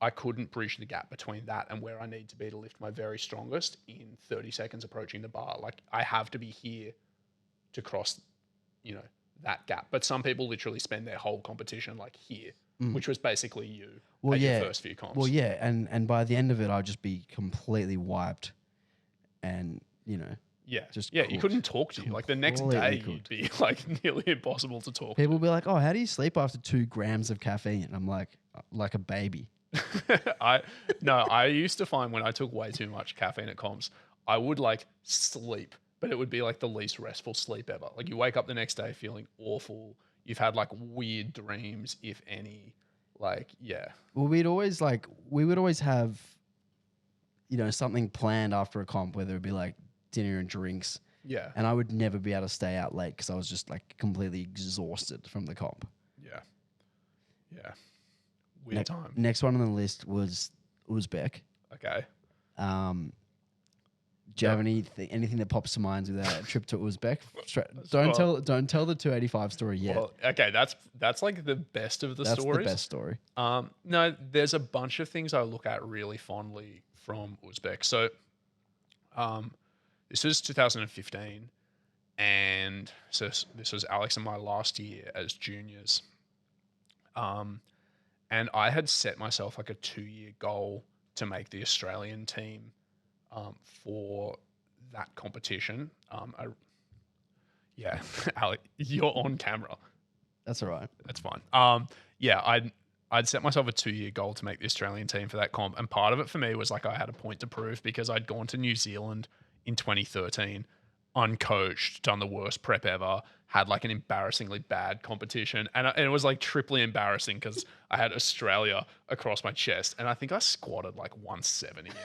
I couldn't bridge the gap between that and where I need to be to lift my very strongest in 30 seconds approaching the bar. Like I have to be here to cross, that gap. But some people literally spend their whole competition like here, which was basically you at your first few comps. Well, yeah, and by the end of it, I'll just be completely wiped, and Yeah. Just Yeah. You cooked. couldn't talk to you. Like the next Completely day, you'd cooked. be like nearly impossible to talk People will be like, "Oh, how do you sleep after 2 grams of caffeine?" I'm like a baby. to. I used to find when I took way too much caffeine at comps, I would like sleep, but it would be like the least restful sleep ever. Like you wake up the next day feeling awful. You've had like weird dreams, if any. Like, yeah. Well, we would always have, something planned after a comp, whether it be like dinner and drinks, Yeah. and I would never be able to stay out late because I was just like completely exhausted from the comp. Yeah. Yeah. Weird time. Next one on the list was Uzbek. Okay. Um, do you have anything that pops to mind with a trip to Uzbek? Well- Don't tell the 285 story yet. Well, okay, that's like the best of the That's stories. the best story. No, there's a bunch of things I look at really fondly from Uzbek. So, this was 2015, and so this was Alex and my last year as juniors. And I had set myself like a 2-year goal to make the Australian team, for that competition. Yeah, Alex, you're on camera. That's all right. That's fine. Yeah, I'd set myself a 2-year goal to make the Australian team for that comp, and part of it for me was like I had a point to prove because I'd gone to New Zealand in 2013, uncoached, done the worst prep ever, had like an embarrassingly bad competition, and it was like triply embarrassing because I had Australia across my chest, and I think I squatted like 170 and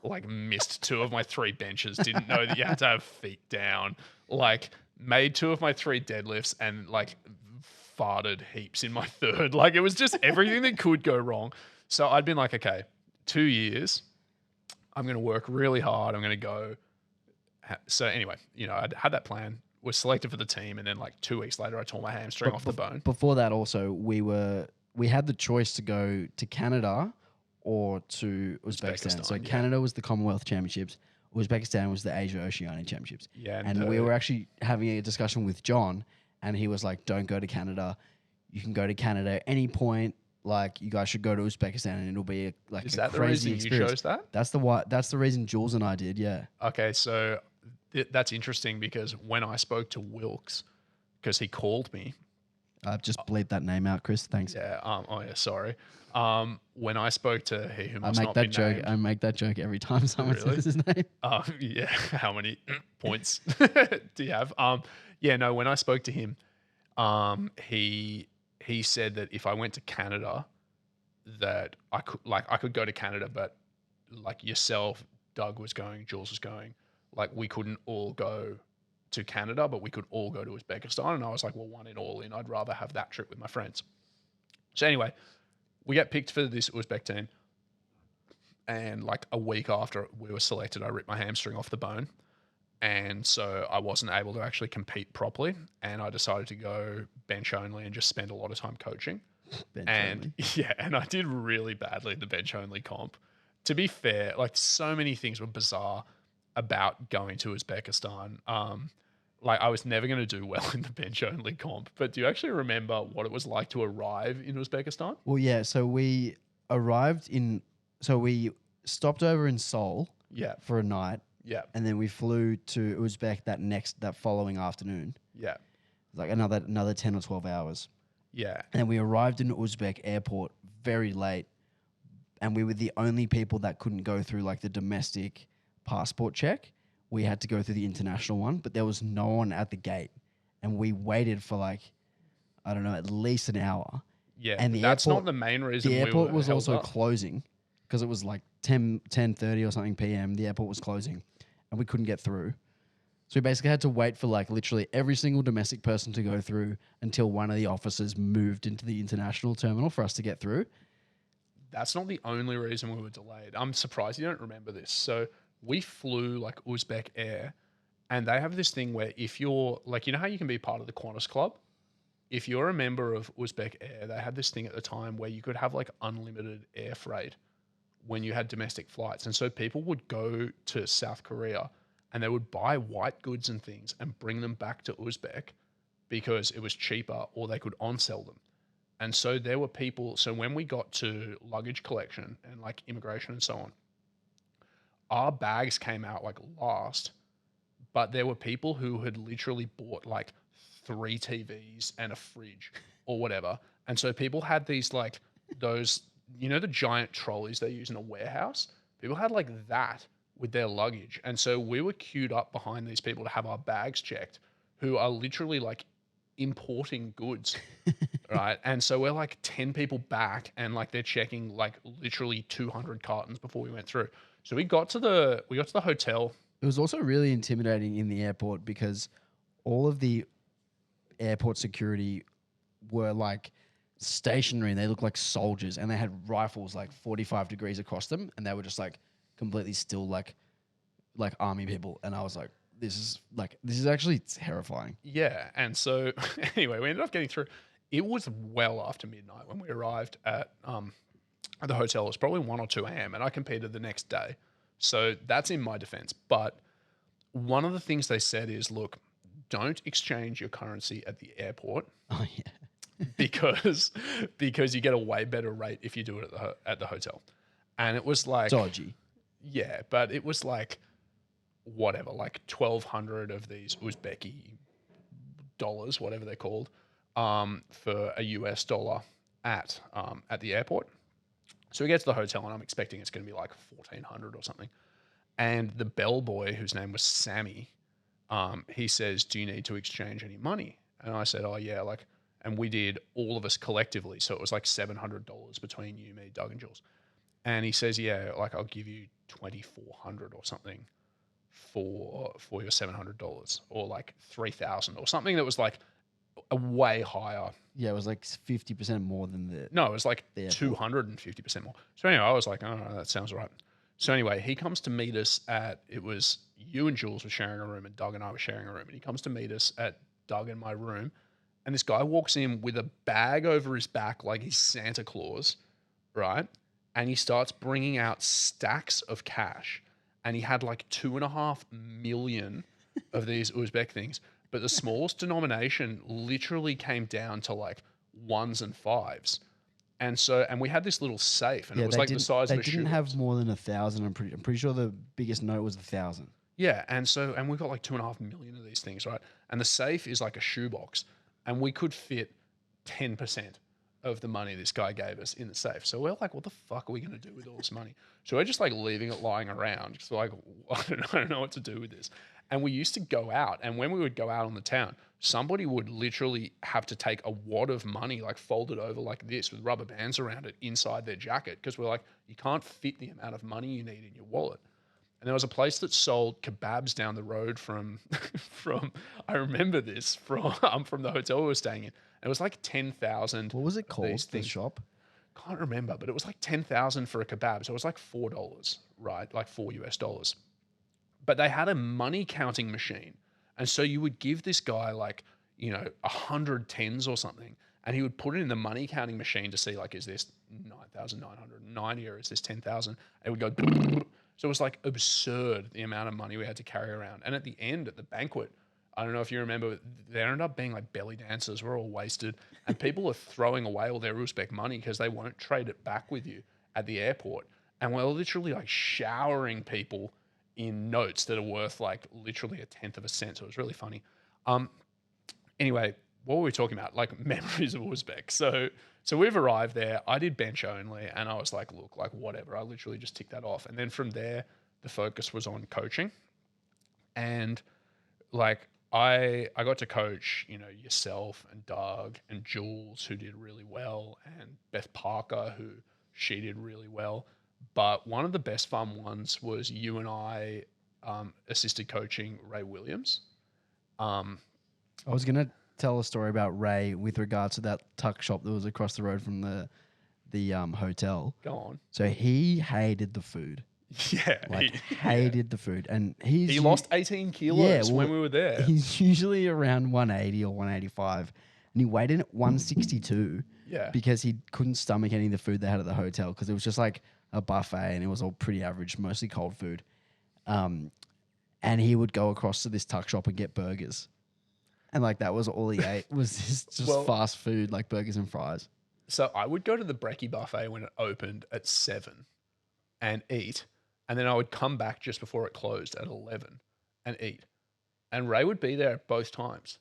like missed 2 of my 3 benches, didn't know that you had to have feet down, like made 2 of my 3 deadlifts, and like farted heaps in my 3rd. Like it was just everything that could go wrong. So I'd been like, okay, 2 years, I'm going to work really hard. I'm going to go. So anyway, I'd had that plan, was selected for the team, and then like 2 weeks later, I tore my hamstring off the bone. Before that, also we had the choice to go to Canada or to Uzbekistan. So yeah. Canada was the Commonwealth Championships. Uzbekistan was the Asia Oceania Championships. Yeah, and we were actually having a discussion with John, and he was like, "Don't go to Canada. You can go to Canada at any point. Like, you guys should go to Uzbekistan, and it'll be Is a that the crazy reason experience." you chose that? That's the reason Jules and I did. Yeah. Okay, so that's interesting because when I spoke to Wilkes, because he called me. I've just bleeped that name out, Chris. Thanks. Yeah. Oh yeah. Sorry. When I spoke to he who must I make not that be joke. named. I make that joke every time someone Really? says his name. Yeah. How many points do you have? Yeah. No. When I spoke to him, he said that if I went to Canada, that I could go to Canada, but like yourself, Doug was going, Jules was going, like we couldn't all go to Canada, but we could all go to Uzbekistan. And I was like, well, one in all in, I'd rather have that trip with my friends. So anyway, we get picked for this Uzbek team. And like a week after we were selected, I ripped my hamstring off the bone. And so I wasn't able to actually compete properly. And I decided to go bench only and just spend a lot of time coaching. Yeah, and I did really badly in the bench only comp. To be fair, like so many things were bizarre about going to Uzbekistan. Like I was never going to do well in the bench only comp. But do you actually remember what it was like to arrive in Uzbekistan? Well, yeah. So we we stopped over in Seoul. Yeah. For a night. Yeah. And then we flew to Uzbek that following afternoon. Yeah. Like another 10 or 12 hours. Yeah. And we arrived in Uzbek airport very late, and we were the only people that couldn't go through like the domestic passport check. We had to go through the international one, but there was no one at the gate, and we waited for like, I don't know, at least an hour. Yeah, and that's not the main reason. The airport was also up. closing because it was like 10:30 or something p.m. The airport was closing, and we couldn't get through. So we basically had to wait for like literally every single domestic person to go through until one of the officers moved into the international terminal for us to get through. That's not the only reason we were delayed. I'm surprised you don't remember this. So we flew like Uzbek Air, and they have this thing where if you're like, how you can be part of the Qantas Club? If you're a member of Uzbek Air, they had this thing at the time where you could have like unlimited air freight when you had domestic flights. And so people would go to South Korea and they would buy white goods and things and bring them back to Uzbek because it was cheaper, or they could on-sell them. And so there were people. So when we got to luggage collection and like immigration and so on, our bags came out like last, but there were people who had literally bought like 3 TVs and a fridge or whatever. And so people had these like those, the giant trolleys they use in a warehouse? People had like that with their luggage. And so we were queued up behind these people to have our bags checked, who are literally like importing goods. Right. And so we're like 10 people back, and like they're checking like literally 200 cartons before we went through. So we got to the hotel. It was also really intimidating in the airport because all of the airport security were like stationary. They looked like soldiers, and they had rifles like 45 degrees across them, and they were just like completely still, like army people. And I was like, this is actually terrifying. Yeah. And so anyway, we ended up getting through. It was well after midnight when we arrived at the hotel. It was probably 1 or 2 a.m. and I competed the next day. So that's in my defense. But one of the things they said is, look, don't exchange your currency at the airport Oh yeah. because you get a way better rate if you do it at the hotel. And it was like Dodgy. yeah, but it was like whatever, like 1,200 of these Uzbeki dollars, whatever they're called, for a US dollar at the airport. So we get to the hotel and I'm expecting it's going to be like 1,400 or something. And the bellboy, whose name was Sammy, he says, "Do you need to exchange any money?" And I said, "Oh yeah, like," and we did, all of us collectively. So it was like $700 between you, me, Doug, and Jules. And he says, "Yeah, like I'll give you 2,400 or something for your $700, or like 3,000 or something that was like a way higher." Yeah, it was like 50% more than the. No, it was like The airport. 250% more. So anyway, I was like, "Oh, no, that sounds right." So anyway, he comes to meet us it was you and Jules were sharing a room and Doug and I were sharing a room. And he comes to meet us at Doug and my room. And this guy walks in with a bag over his back like he's Santa Claus, right? And he starts bringing out stacks of cash. And he had like 2.5 million of these Uzbek things. But the smallest denomination literally came down to like ones and fives. And we had this little safe, and Yeah, it was they like the didn't. size They of a didn't shoebox. have more than 1,000. I'm pretty sure the biggest note was 1,000. Yeah, and we've got like 2.5 million of these things, right? And the safe is like a shoebox, and we could fit 10% of the money this guy gave us in the safe. So we're like, what the fuck are we going to do with all this money? So we're just like leaving it lying around. So like, I don't know what to do with this. And we used to go out, and when we would go out on the town, somebody would literally have to take a wad of money, like folded over like this with rubber bands around it inside their jacket, because we're like, you can't fit the amount of money you need in your wallet. And there was a place that sold kebabs down the road from I remember this from the hotel we were staying in. And it was like 10,000. What was it of called? these The things. shop? Can't remember, but it was like 10,000 for a kebab. So it was like $4, right? Like $4. But they had a money counting machine. And so you would give this guy like, 110s or something, and he would put it in the money counting machine to see like, is this 9,990 or is this 10,000? It would go. So it was like absurd the amount of money we had to carry around. And at the end, at the banquet, I don't know if you remember, there ended up being like belly dancers. We're all wasted, and people are throwing away all their Uzbek money because they won't trade it back with you at the airport. And we're literally like showering people in notes that are worth like literally a tenth of a cent. So it was really funny. Anyway, what were we talking about? Like memories of Uzbek. So we've arrived there. I did bench only, and I was like, look, like whatever. I literally just ticked that off. And then from there, the focus was on coaching. And like I got to coach, yourself and Doug and Jules, who did really well, and Beth Parker, who she did really well. But one of the best fun ones was you and I assisted coaching Ray Williams. I was gonna tell a story about Ray with regards to that tuck shop that was across the road from the hotel. Go on. So he hated the food. Yeah. Like hated the food, and he lost 18 kilos when we were there. He's usually around 180 or 185, and he weighed in at 162. Yeah. Because he couldn't stomach any of the food they had at the hotel, because it was just like a buffet and it was all pretty average, mostly cold food. And he would go across to this tuck shop and get burgers, and like that was all he ate was just fast food, like burgers and fries. So I would go to the brekkie buffet when it opened at 7 and eat. And then I would come back just before it closed at 11 and eat. and Ray would be there both times.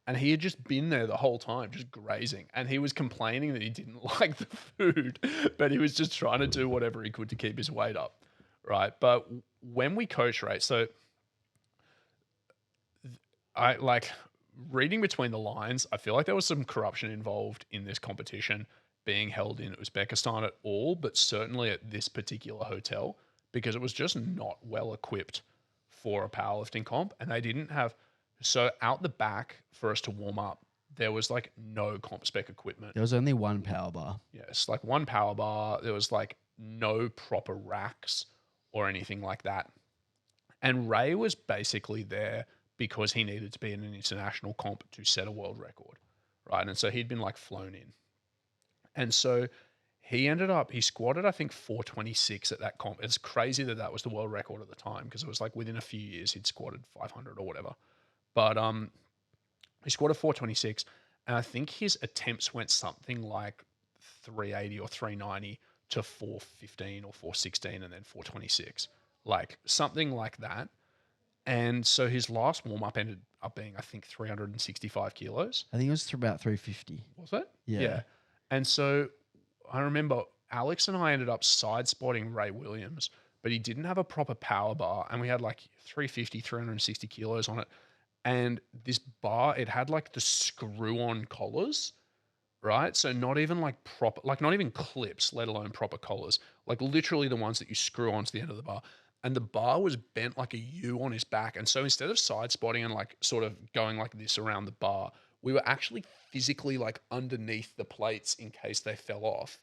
And he had just been there the whole time, just grazing. And he was complaining that he didn't like the food, but he was just trying to do whatever he could to keep his weight up, right? But when we coach Ray, so I like reading between the lines, I feel like there was some corruption involved in this competition being held in Uzbekistan at all, but certainly at this particular hotel, because it was just not well equipped for a powerlifting comp. And they didn't have, so out the back for us to warm up, there was like no comp spec equipment. There was only one power bar. Yes, like one power bar. There was like no proper racks or anything like that. And Ray was basically there because he needed to be in an international comp to set a world record, right? And so he'd been like flown in. And so he squatted, I think, 426 at that comp. It's crazy that that was the world record at the time because it was like within a few years he'd squatted 500 or whatever. But he squatted 426, and I think his attempts went something like 380 or 390 to 415 or 416 and then 426, like something like that. And so his last warm up ended up being, I think, 365 kilos. I think it was about 350. Was it? Yeah. And so I remember Alex and I ended up side spotting Ray Williams, but he didn't have a proper power bar. And we had like 350, 360 kilos on it. And this bar, it had like the screw on collars, right? So not even like proper, like not even clips, let alone proper collars, like literally the ones that you screw onto the end of the bar. And the bar was bent like a U on his back. And so instead of side spotting and like sort of going like this around the bar, we were actually physically like underneath the plates in case they fell off,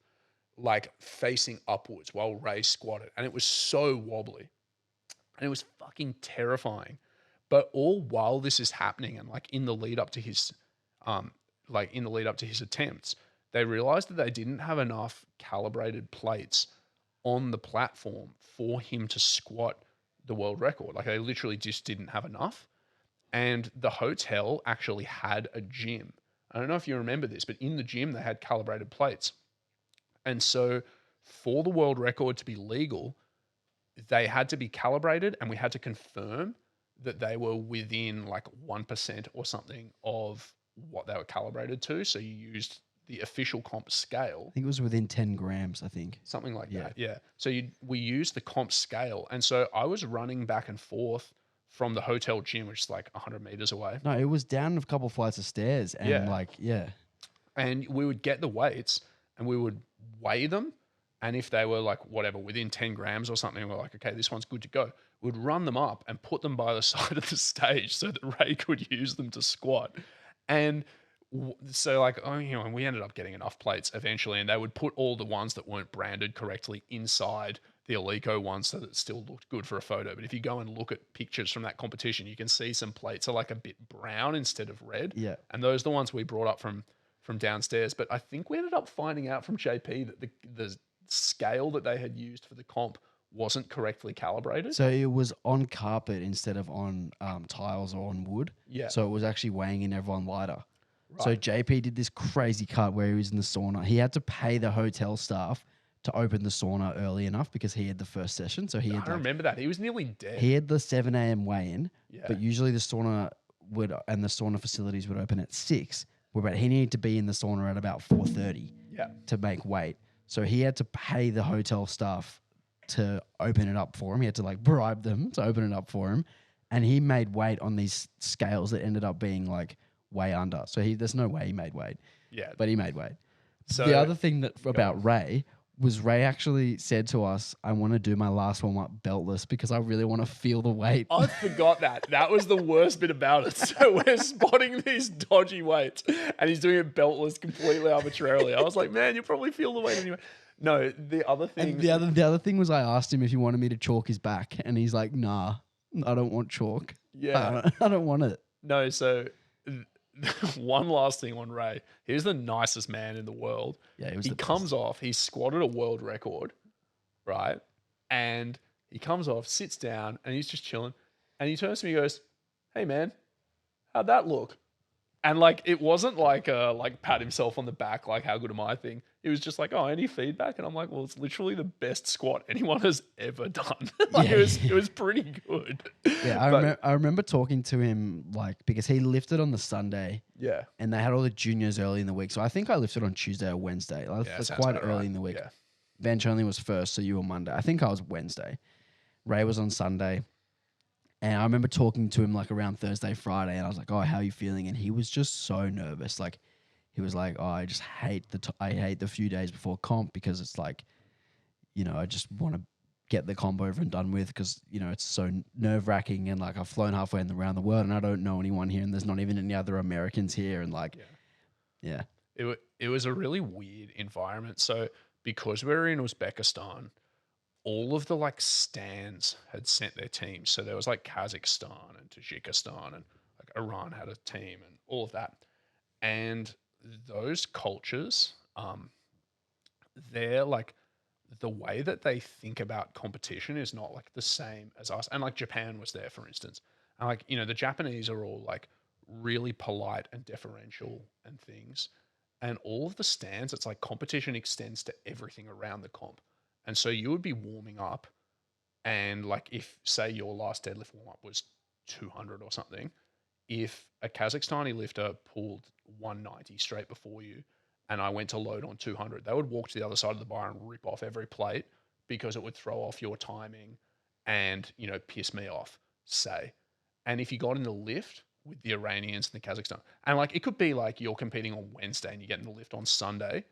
like facing upwards while Ray squatted. And it was so wobbly and it was fucking terrifying. But all while this is happening and like in the lead up to his, attempts, they realized that they didn't have enough calibrated plates on the platform for him to squat the world record. Like they literally just didn't have enough. And the hotel actually had a gym. I don't know if you remember this, but in the gym they had calibrated plates. And so for the world record to be legal, they had to be calibrated and we had to confirm that they were within like 1% or something of what they were calibrated to. So you used the official comp scale. I think it was within 10 grams, I think. Something like that, yeah. So we used the comp scale. And so I was running back and forth from the hotel gym, which is like 100 meters away. No, it was down a couple flights of stairs. And And we would get the weights and we would weigh them. And if they were like whatever, within 10 grams or something, we're like, okay, this one's good to go. We'd run them up and put them by the side of the stage so that Ray could use them to squat. And so like, and we ended up getting enough plates eventually, and they would put all the ones that weren't branded correctly inside the Alico ones so that it still looked good for a photo. But if you go and look at pictures from that competition, you can see some plates are like a bit brown instead of red. Yeah. And those are the ones we brought up from downstairs. But I think we ended up finding out from JP that the scale that they had used for the comp wasn't correctly calibrated. So it was on carpet instead of on tiles or on wood. Yeah. So it was actually weighing in everyone lighter. Right. So JP did this crazy cut where he was in the sauna. He had to pay the hotel staff to open the sauna early enough because he had the first session. So he had I remember that. He was nearly dead. He had the 7 a.m. weigh-in, Yeah. but usually the sauna and the sauna facilities would open at 6. But he needed to be in the sauna at about 4:30 to make weight. So he had to pay the hotel staff to open it up for him. He had to like bribe them to open it up for him. And he made weight on these scales that ended up being like way under. So there's no way he made weight. Yeah. But he made weight. So the other thing about Ray was Ray actually said to us, I want to do my last warm-up beltless because I really want to feel the weight. I forgot that. That was the worst bit about it. So we're spotting these dodgy weights and he's doing it beltless completely arbitrarily. I was like, man, you'll probably feel the weight anyway. No, the other thing. And the other thing was I asked him if he wanted me to chalk his back and he's like, nah, I don't want chalk. Yeah. I don't want it. No, so one last thing on Ray. He's the nicest man in the world. Yeah, he comes off. He squatted a world record, right? And he comes off, sits down, and he's just chilling. And he turns to me and goes, hey, man, how'd that look? And like it wasn't like a like pat himself on the back like how good am I thing. It was just like, oh, any feedback? And I'm like, well, it's literally the best squat anyone has ever done. Like Yeah. it was pretty good. Yeah, I But remember talking to him like because he lifted on the Sunday yeah. and they had all the juniors early in the week. So I think I lifted on Tuesday or Wednesday. I Yeah, lifted sounds quite about early right. in the week. Yeah. Bench only was first, so you were Monday. I think I was Wednesday. Ray was on Sunday. And I remember talking to him like around Thursday, Friday, and I was like, "Oh, how are you feeling?" And he was just so nervous. Like he was like, "Oh, I just hate I hate the few days before comp because it's like, I just want to get the comp over and done with because it's so nerve wracking and like I've flown halfway around the world and I don't know anyone here and there's not even any other Americans here and like, Yeah. yeah, It was a really weird environment. So because we were in Uzbekistan, all of the like stands had sent their teams. So there was like Kazakhstan and Tajikistan and like Iran had a team and all of that. And those cultures, they're like the way that they think about competition is not like the same as us. And like Japan was there, for instance. And like, the Japanese are all like really polite and deferential and things. And all of the stands, it's like competition extends to everything around the comp. And so you would be warming up and like if say your last deadlift warm up was 200 or something, if a Kazakhstani lifter pulled 190 straight before you and I went to load on 200, they would walk to the other side of the bar and rip off every plate because it would throw off your timing and, piss me off, say. And if you got in the lift with the Iranians and the Kazakhstan, and like it could be like you're competing on Wednesday and you get in the lift on Sunday,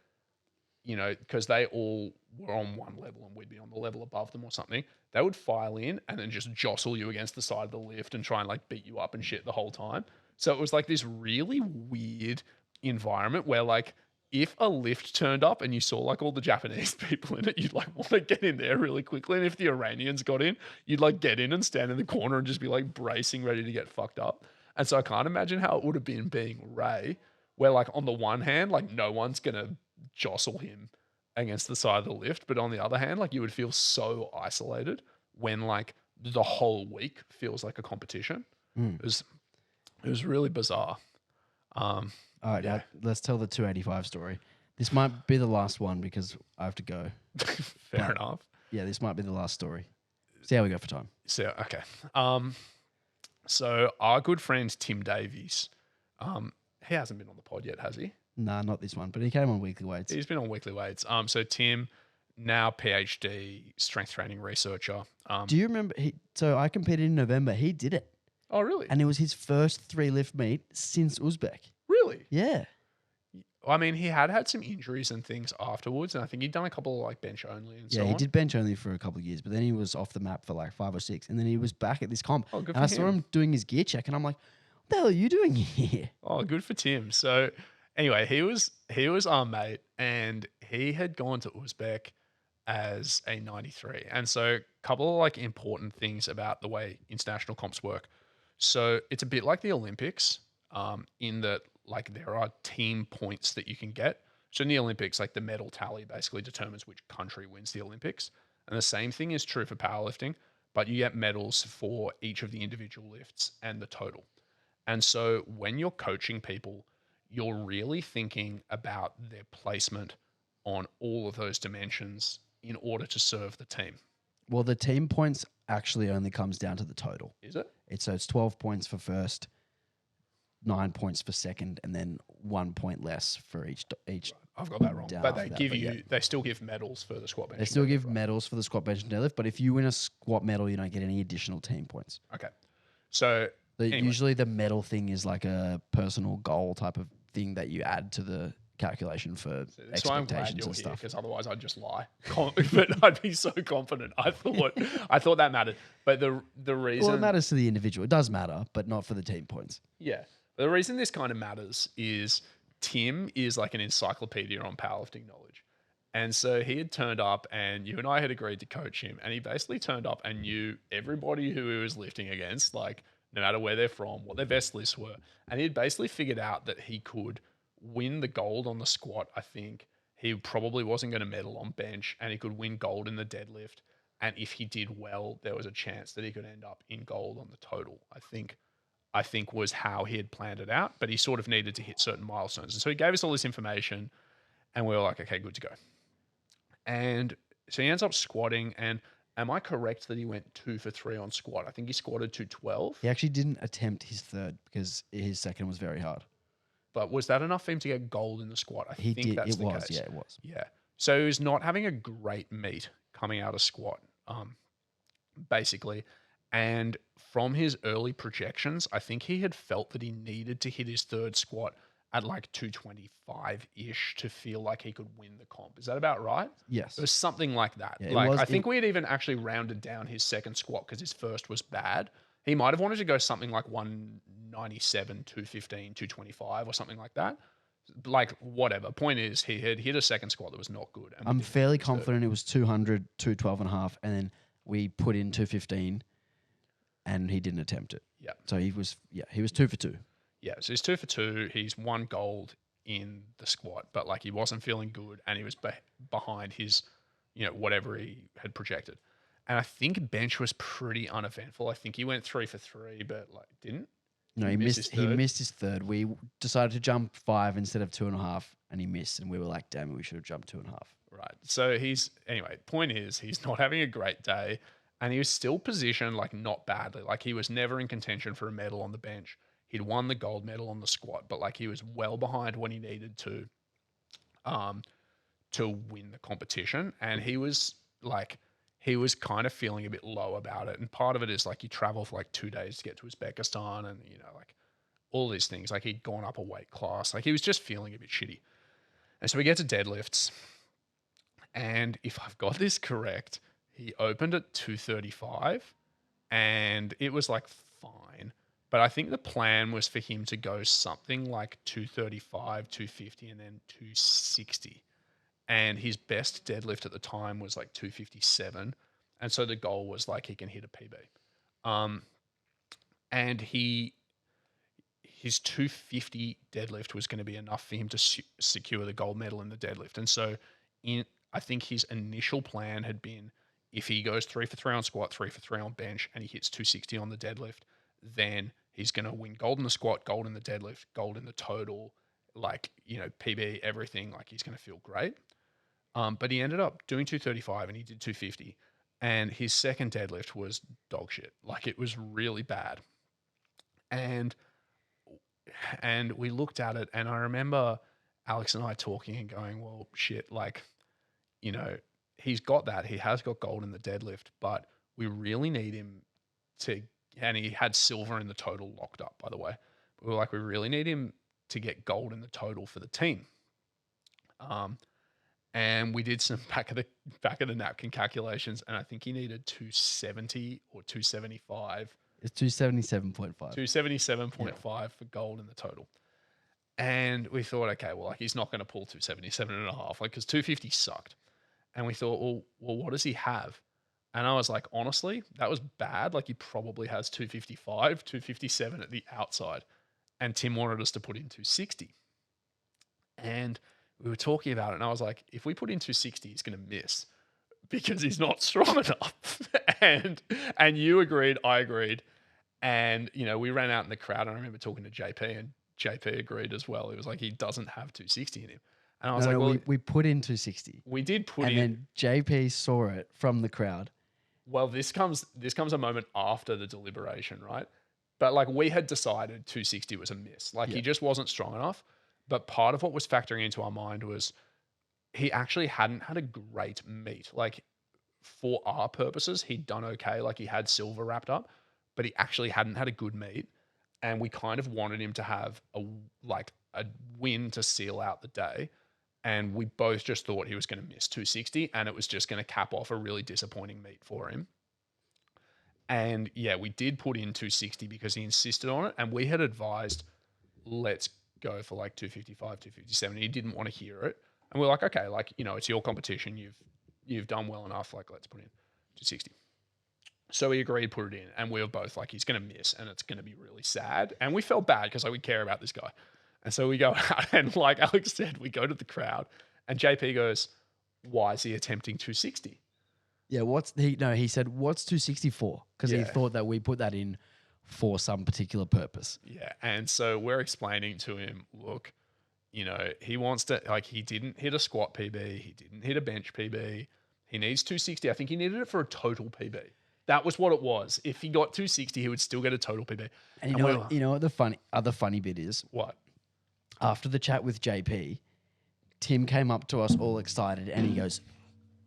because they all were on one level and we'd be on the level above them or something, they would file in and then just jostle you against the side of the lift and try and like beat you up and shit the whole time. So it was like this really weird environment where like if a lift turned up and you saw like all the Japanese people in it, you'd like want to get in there really quickly. And if the Iranians got in, you'd like get in and stand in the corner and just be like bracing, ready to get fucked up. And so I can't imagine how it would have been being Ray, where like on the one hand, like no one's gonna jostle him against the side of the lift. But on the other hand, like you would feel so isolated when like the whole week feels like a competition. Mm. It was really bizarre. All right, Yeah. now let's tell the 285 story. This might be the last one because I have to go. Fair enough. Yeah, this might be the last story. See how we go for time. So okay. So our good friend Tim Davies, he hasn't been on the pod yet, has he? Nah, not this one, but he came on Weekly Weights. He's been on Weekly Weights. So Tim, now PhD strength training researcher. Do you remember? So I competed in November. He did it. Oh, really? And it was his first 3 lift meet since Uzbek. Really? Yeah. I mean, he had some injuries and things afterwards, and I think he'd done a couple of like bench only and so Yeah, he on. did bench only for a couple of years, but then he was off the map for like 5 or 6, and then he was back at this comp. Oh, good and I for saw him. him doing his gear check, and I'm like, what the hell are you doing here? Oh, good for Tim. So anyway, he was our mate, and he had gone to Uzbek as a 93. And so a couple of like important things about the way international comps work. So it's a bit like the Olympics, in that like there are team points that you can get. So in the Olympics, like the medal tally basically determines which country wins the Olympics. And the same thing is true for powerlifting, but you get medals for each of the individual lifts and the total. And so when you're coaching people, you're really thinking about their placement on all of those dimensions in order to serve the team. Well, the team points actually only comes down to the total. Is it? It's 12 points for first, 9 points for second, and then 1 point less for each. I've got that wrong. down But they after that, give but you, yeah. they still give medals for the squat bench. They and still deadlift, give right? medals for the squat, bench, and deadlift, but if you win a squat medal, you don't get any additional team points. Okay. So anyway. Usually the medal thing is like a personal goal type of thing that you add to the calculation for That's why I'm glad expectations you're and here, stuff. because otherwise I'd just lie. But I'd be so confident. I thought that mattered. But the reason, Well, it matters to the individual. It does matter, but not for the team points. yeah, the reason this kind of matters is Tim is like an encyclopedia on powerlifting knowledge. And so he had turned up and you and I had agreed to coach him. And he basically turned up and knew everybody who he was lifting against, like no matter where they're from, what their best lists were. And he had basically figured out that he could win the gold on the squat, I think. He probably wasn't going to medal on bench, and he could win gold in the deadlift. And if he did well, there was a chance that he could end up in gold on the total. I I think was how he had planned it out, but he sort of needed to hit certain milestones. And so he gave us all this information and we were like, okay, good to go. And so he ends up squatting. And am I correct that he went 2 for 3 on squat? I think he squatted 212. He actually didn't attempt his third because his second was very hard. But was that enough for him to get gold in the squat? I He think did. that's It the was. case. Yeah, it was. Yeah. So he was not having a great meet coming out of squat, basically. And from his early projections, I think he had felt that he needed to hit his third squat at like 225-ish to feel like he could win the comp. Is that about right? Yes. It was something like that. Yeah, it like was- I think we had even actually rounded down his second squat because his first was bad. He might have wanted to go something like 197, 215, 225 or something like that. Like whatever. Point is, he had hit a second squat that was not good. And we I'm didn't fairly hit his third. confident it was 200, 212 and a half, and then we put in 215, and he didn't attempt it. Yeah. So he was 2 for 2. Yeah, so he's 2 for 2. He's won gold in the squat, but like he wasn't feeling good, and he was behind his, whatever he had projected. And I think bench was pretty uneventful. I think he went 3 for 3, but like didn't. No, He he missed missed. his He third? missed his third. We decided to jump 5 instead of 2.5, and he missed. And we were like, "Damn it, we should have jumped 2.5." Right. So point is, he's not having a great day, and he was still positioned like not badly. Like he was never in contention for a medal on the bench. He'd won the gold medal on the squat, but like he was well behind when he needed to win the competition. And he was kind of feeling a bit low about it. And part of it is like you travel for like 2 days to get to Uzbekistan and, like all these things. Like he'd gone up a weight class. Like he was just feeling a bit shitty. And so we get to deadlifts. And if I've got this correct, he opened at 235 and it was like fine. But I think the plan was for him to go something like 235, 250, and then 260. And his best deadlift at the time was like 257. And so the goal was like he can hit a PB. And his 250 deadlift was going to be enough for him to secure the gold medal in the deadlift. And so I think his initial plan had been if he goes 3 for 3 on squat, 3 for 3 on bench, and he hits 260 on the deadlift, then he's going to win gold in the squat, gold in the deadlift, gold in the total, like, PB, everything. Like he's going to feel great. But he ended up doing 235 and he did 250. And his second deadlift was dog shit. Like it was really bad. And we looked at it and I remember Alex and I talking and going, well, shit, like, he's got that. He has got gold in the deadlift, but we really need him to, and he had silver in the total locked up, by the way. We were like, we really need him to get gold in the total for the team. And we did some back of the napkin calculations, and I think he needed 270 or 275. It's 277.5. 277.5 for gold in the total. And we thought, okay, well, like he's not going to pull 277 and a half, like because 250 sucked. And we thought, well, what does he have? And I was like, honestly, that was bad. Like he probably has 255, 257 at the outside. And Tim wanted us to put in 260. And we were talking about it, and I was like, if we put in 260, he's going to miss because he's not strong enough. and you agreed, I agreed. And, we ran out in the crowd, and I remember talking to JP, and JP agreed as well. It was like, he doesn't have 260 in him. And I was like, well, we put in 260. we did put in. And then JP saw it from the crowd. Well, this comes a moment after the deliberation, right? But like we had decided 260 was a miss. Like he just wasn't strong enough. But part of what was factoring into our mind was he actually hadn't had a great meet. Like for our purposes, he'd done okay. Like he had silver wrapped up, but he actually hadn't had a good meet. And we kind of wanted him to have a win to seal out the day. And we both just thought he was going to miss 260 and it was just going to cap off a really disappointing meet for him. And yeah, we did put in 260 because he insisted on it. And we had advised, let's go for like 255, 257. He didn't want to hear it. And we're like, okay, like, it's your competition. You've done well enough. Like, let's put in 260. So we agreed, put it in. And we were both like, he's going to miss and it's going to be really sad. And we felt bad because like, we care about this guy. And so we go out and like Alex said, we go to the crowd and JP goes, why is he attempting 260? Yeah, he said, what's 264? Because he thought that we put that in for some particular purpose. Yeah. And so we're explaining to him, look, you know, he wants to, like, he didn't hit a squat PB. He didn't hit a bench PB. He needs 260. I think he needed it for a total PB. That was what it was. If he got 260, he would still get a total PB. And you know what the other funny bit is? What? After the chat with JP, Tim came up to us all excited and he goes,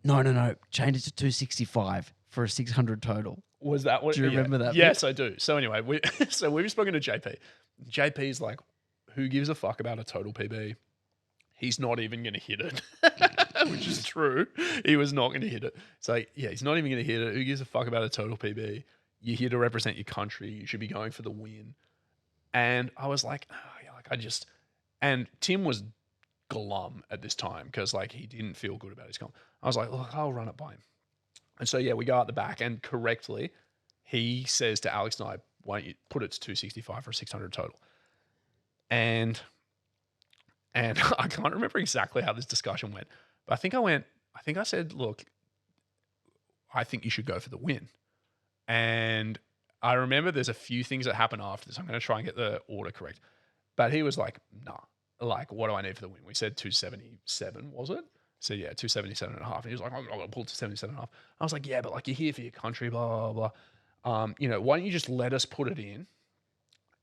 no, change it to 265 for a 600 total. Was that what? Do you remember that? Yes, I do. So anyway, we've spoken to JP. JP's like, who gives a fuck about a total PB? He's not even going to hit it, which is true. He was not going to hit it. So yeah, he's not even going to hit it. Who gives a fuck about a total PB? You're here to represent your country. You should be going for the win. And I was like, and Tim was glum at this time because like he didn't feel good about his comp. I was like, look, I'll run it by him. And so yeah, we go out the back and correctly, he says to Alex and I, why don't you put it to 265 for a 600 total? And I can't remember exactly how this discussion went, but I think I said, look, I think you should go for the win. And I remember there's a few things that happen after this. I'm going to try and get the order correct. But he was like, nah, like, what do I need for the win? We said 277, was it? So yeah, 277 and a half. And he was like, I'm going to pull to 77 and a half. I was like, yeah, but like you're here for your country, blah, blah, blah. You know, why don't you just let us put it in?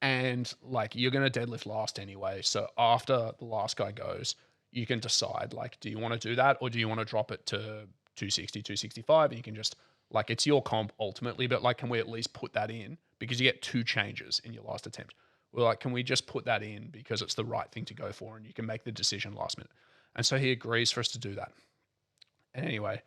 And like, you're going to deadlift last anyway. So after the last guy goes, you can decide, like, do you want to do that? Or do you want to drop it to 260, 265? And you can just, like, it's your comp ultimately, but like, can we at least put that in? Because you get 2 changes in your last attempt. We're like, can we just put that in because it's the right thing to go for and you can make the decision last minute? And so he agrees for us to do that. And anyway,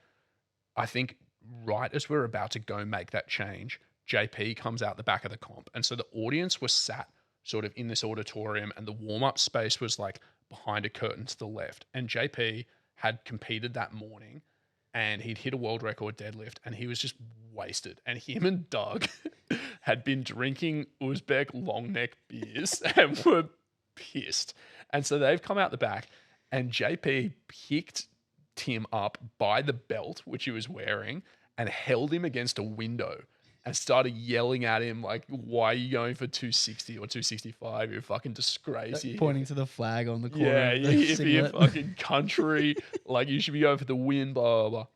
I think right as we're about to go make that change, JP comes out the back of the comp. And so the audience was sat sort of in this auditorium and the warm-up space was like behind a curtain to the left. And JP had competed that morning and he'd hit a world record deadlift and he was just wasted. And him and Doug had been drinking Uzbek long neck beers and were pissed. And so they've come out the back and JP picked Tim up by the belt, which he was wearing, and held him against a window and started yelling at him like, why are you going for 260 or 265? You're a fucking disgrace. Like pointing to the flag on the corner. Yeah, of the if you're singlet. fucking country, like you should be going for the win, blah, blah, blah.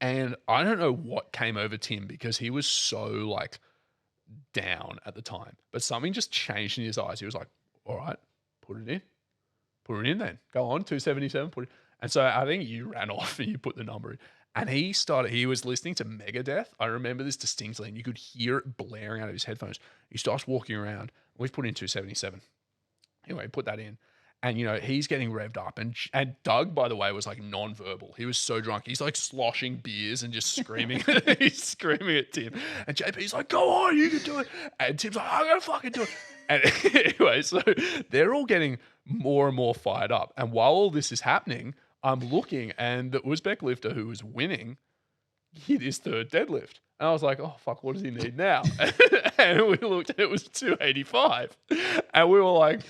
And I don't know what came over Tim because he was so like down at the time. But something just changed in his eyes. He was like, all right, put it in. Put it in then. Go on, 277, put it. And so I think you ran off and you put the number in. And he was listening to Megadeth. I remember this distinctly, and you could hear it blaring out of his headphones. He starts walking around. We've put in 277. Anyway, put that in. And, you know, he's getting revved up. And Doug, by the way, was like non-verbal. He was so drunk. He's like sloshing beers and just screaming. He's screaming at Tim. And JP's like, go on, you can do it. And Tim's like, I'm going to fucking do it. And anyway, so they're all getting more and more fired up. And while all this is happening, I'm looking and the Uzbek lifter who was winning hit his third deadlift. And I was like, oh, fuck, what does he need now? And we looked and it was 285. And we were like,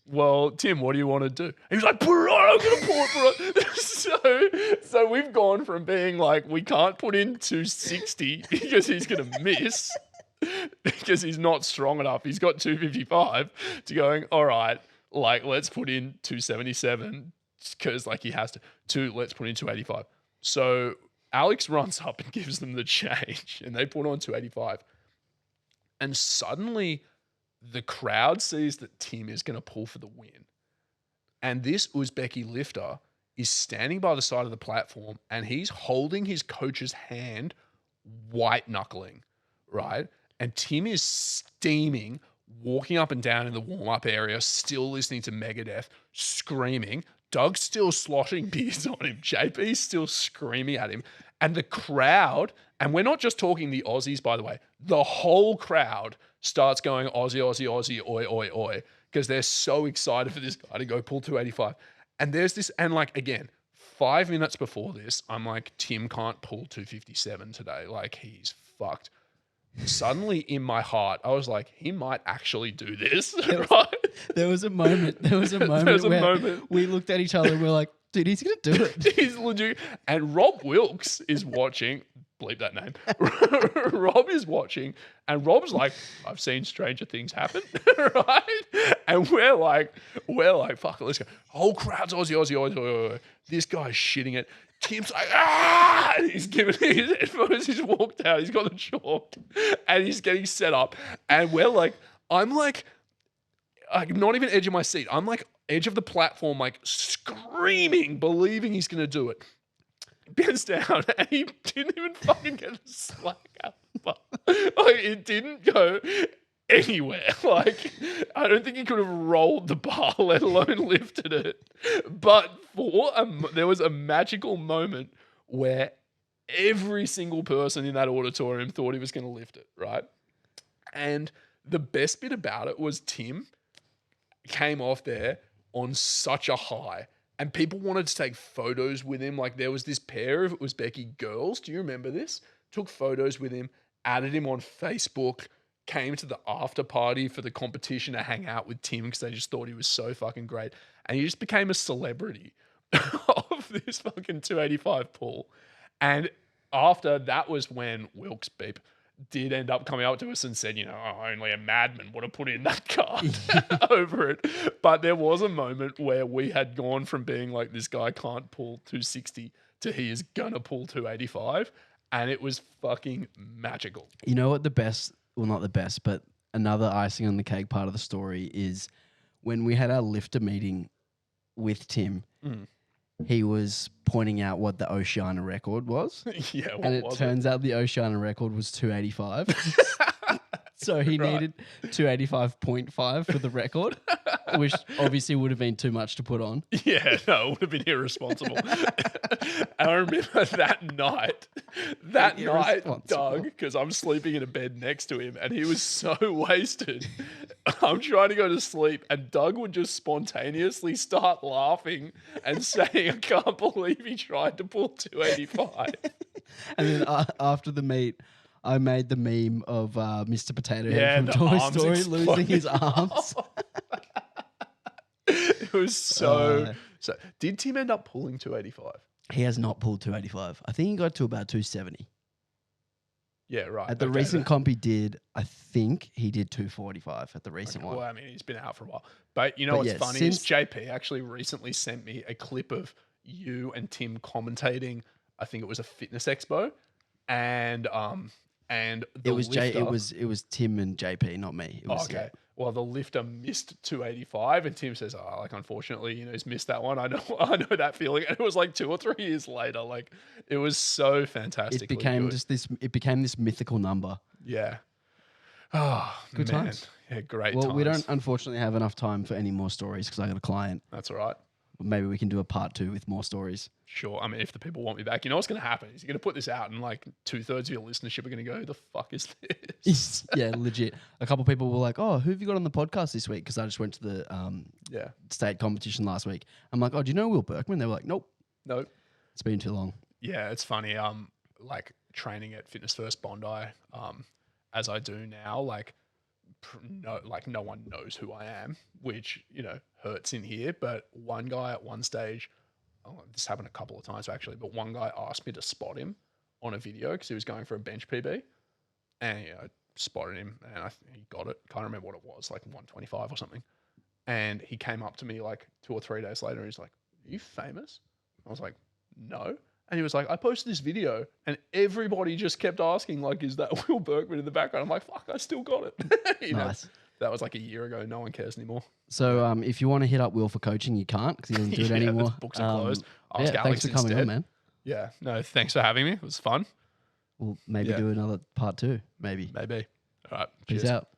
well, Tim, what do you want to do? And he was like, put it on, I'm going to pull it. So we've gone from being like, we can't put in 260 because he's going to miss because he's not strong enough. He's got 255 to going, all right, like, let's put in 277 because like he has to let's put in 285. So Alex runs up and gives them the change and they put on 285. And suddenly the crowd sees that Tim is going to pull for the win. And this Uzbeki lifter is standing by the side of the platform and he's holding his coach's hand, white knuckling, right? And Tim is steaming, walking up and down in the warm-up area, still listening to Megadeth, screaming. Doug's still sloshing beers on him. JP's still screaming at him. And the crowd, and we're not just talking the Aussies, by the way, the whole crowd starts going Aussie, Aussie, Aussie, oi, oi, oi, because they're so excited for this guy to go pull 285. And there's this, and like, again, 5 minutes before this, I'm like, Tim can't pull 257 today. Like, he's fucked. Suddenly in my heart, I was like, he might actually do this, right? There was a moment where we looked at each other and we're like, dude, he's going to do it. He's legit. And Rob Wilkes is watching. bleep that name. Rob is watching, and Rob's like, I've seen stranger things happen, right? And we're like, fuck it, let's go. Whole crowd's Aussie. This guy's shitting it. Tim's like, ah! And he's giving his headphones. He's walked out. He's got the chalk, and he's getting set up. And we're like, I'm not even edge of my seat. I'm like edge of the platform, like screaming, believing he's gonna do it. Bends down, and he didn't even fucking get the slack up. Like, it didn't go anywhere. Like, I don't think he could have rolled the bar, let alone lifted it. But there was a magical moment where every single person in that auditorium thought he was going to lift it, right? And the best bit about it was Tim came off there on such a high. And people wanted to take photos with him. Like, there was this pair of Uzbeki girls. Do you remember this? Took photos with him, added him on Facebook, came to the after party for the competition to hang out with Tim because they just thought he was so fucking great. And he just became a celebrity of this fucking 285 pull. And after that was when Wilkes Beep did end up coming up to us and said, only a madman would have put in that card over it. But there was a moment where we had gone from being like, this guy can't pull 260 to he is going to pull 285. And it was fucking magical. You know what not the best, but another icing on the cake part of the story is when we had our lifter meeting with Tim, he was pointing out what the Oceania record was. Yeah, and it turns out the Oceania record was 285. So he needed 285.5 for the record, which obviously would have been too much to put on. Yeah, no, it would have been irresponsible. I remember that night, Doug, because I'm sleeping in a bed next to him, and he was so wasted. I'm trying to go to sleep, and Doug would just spontaneously start laughing and saying, I can't believe he tried to pull 285. And then after the meet, I made the meme of Mr. Potato Head from Toy Story losing his arms. It was so. Did Tim end up pulling 285? He has not pulled 285. I think he got to about 270. Yeah, right. At the recent comp he did, I think he did 245 at the recent one. Well, I mean, he's been out for a while. But what's funny is JP actually recently sent me a clip of you and Tim commentating. I think it was a fitness expo, and it was it was Tim and JP, not me. It was, okay. Yeah. Well, the lifter missed 285, and Tim says, unfortunately, he's missed that one. I know that feeling. And it was like 2 or 3 years later. Like, it was so fantastic. It became this mythical number. Yeah. Oh, good man. times. Yeah, great times. times. We don't unfortunately have enough time for any more stories because I got a client. That's all right. Maybe we can do a part 2 with more stories. Sure. I mean, if the people want me back, what's going to happen is you're going to put this out and like 2/3 of your listenership are going to go, the fuck is this? Yeah, legit. A couple of people were like, oh, who have you got on the podcast this week? Because I just went to the state competition last week. I'm like, oh, do you know Will Berkman? They were like, nope. It's been too long. Yeah, it's funny. Like training at Fitness First Bondi, as I do now, no one knows who I am, which, hurts in here. But one guy at one stage, this happened a couple of times actually, but one guy asked me to spot him on a video because he was going for a bench PB. And I spotted him and he got it. Can't remember what it was, like 125 or something. And he came up to me like 2 or 3 days later and he's like, are you famous? I was like, no. And he was like, I posted this video and everybody just kept asking, like, is that Will Berkman in the background? I'm like, fuck, I still got it. Nice. That was like a year ago. No one cares anymore. So if you want to hit up Will for coaching, you can't because he doesn't do it anymore. The books are closed. Ask thanks Alex for coming instead. on, man. Yeah. No, thanks for having me. It was fun. We'll maybe do another part 2, maybe. Maybe. All right. Peace Cheers. out.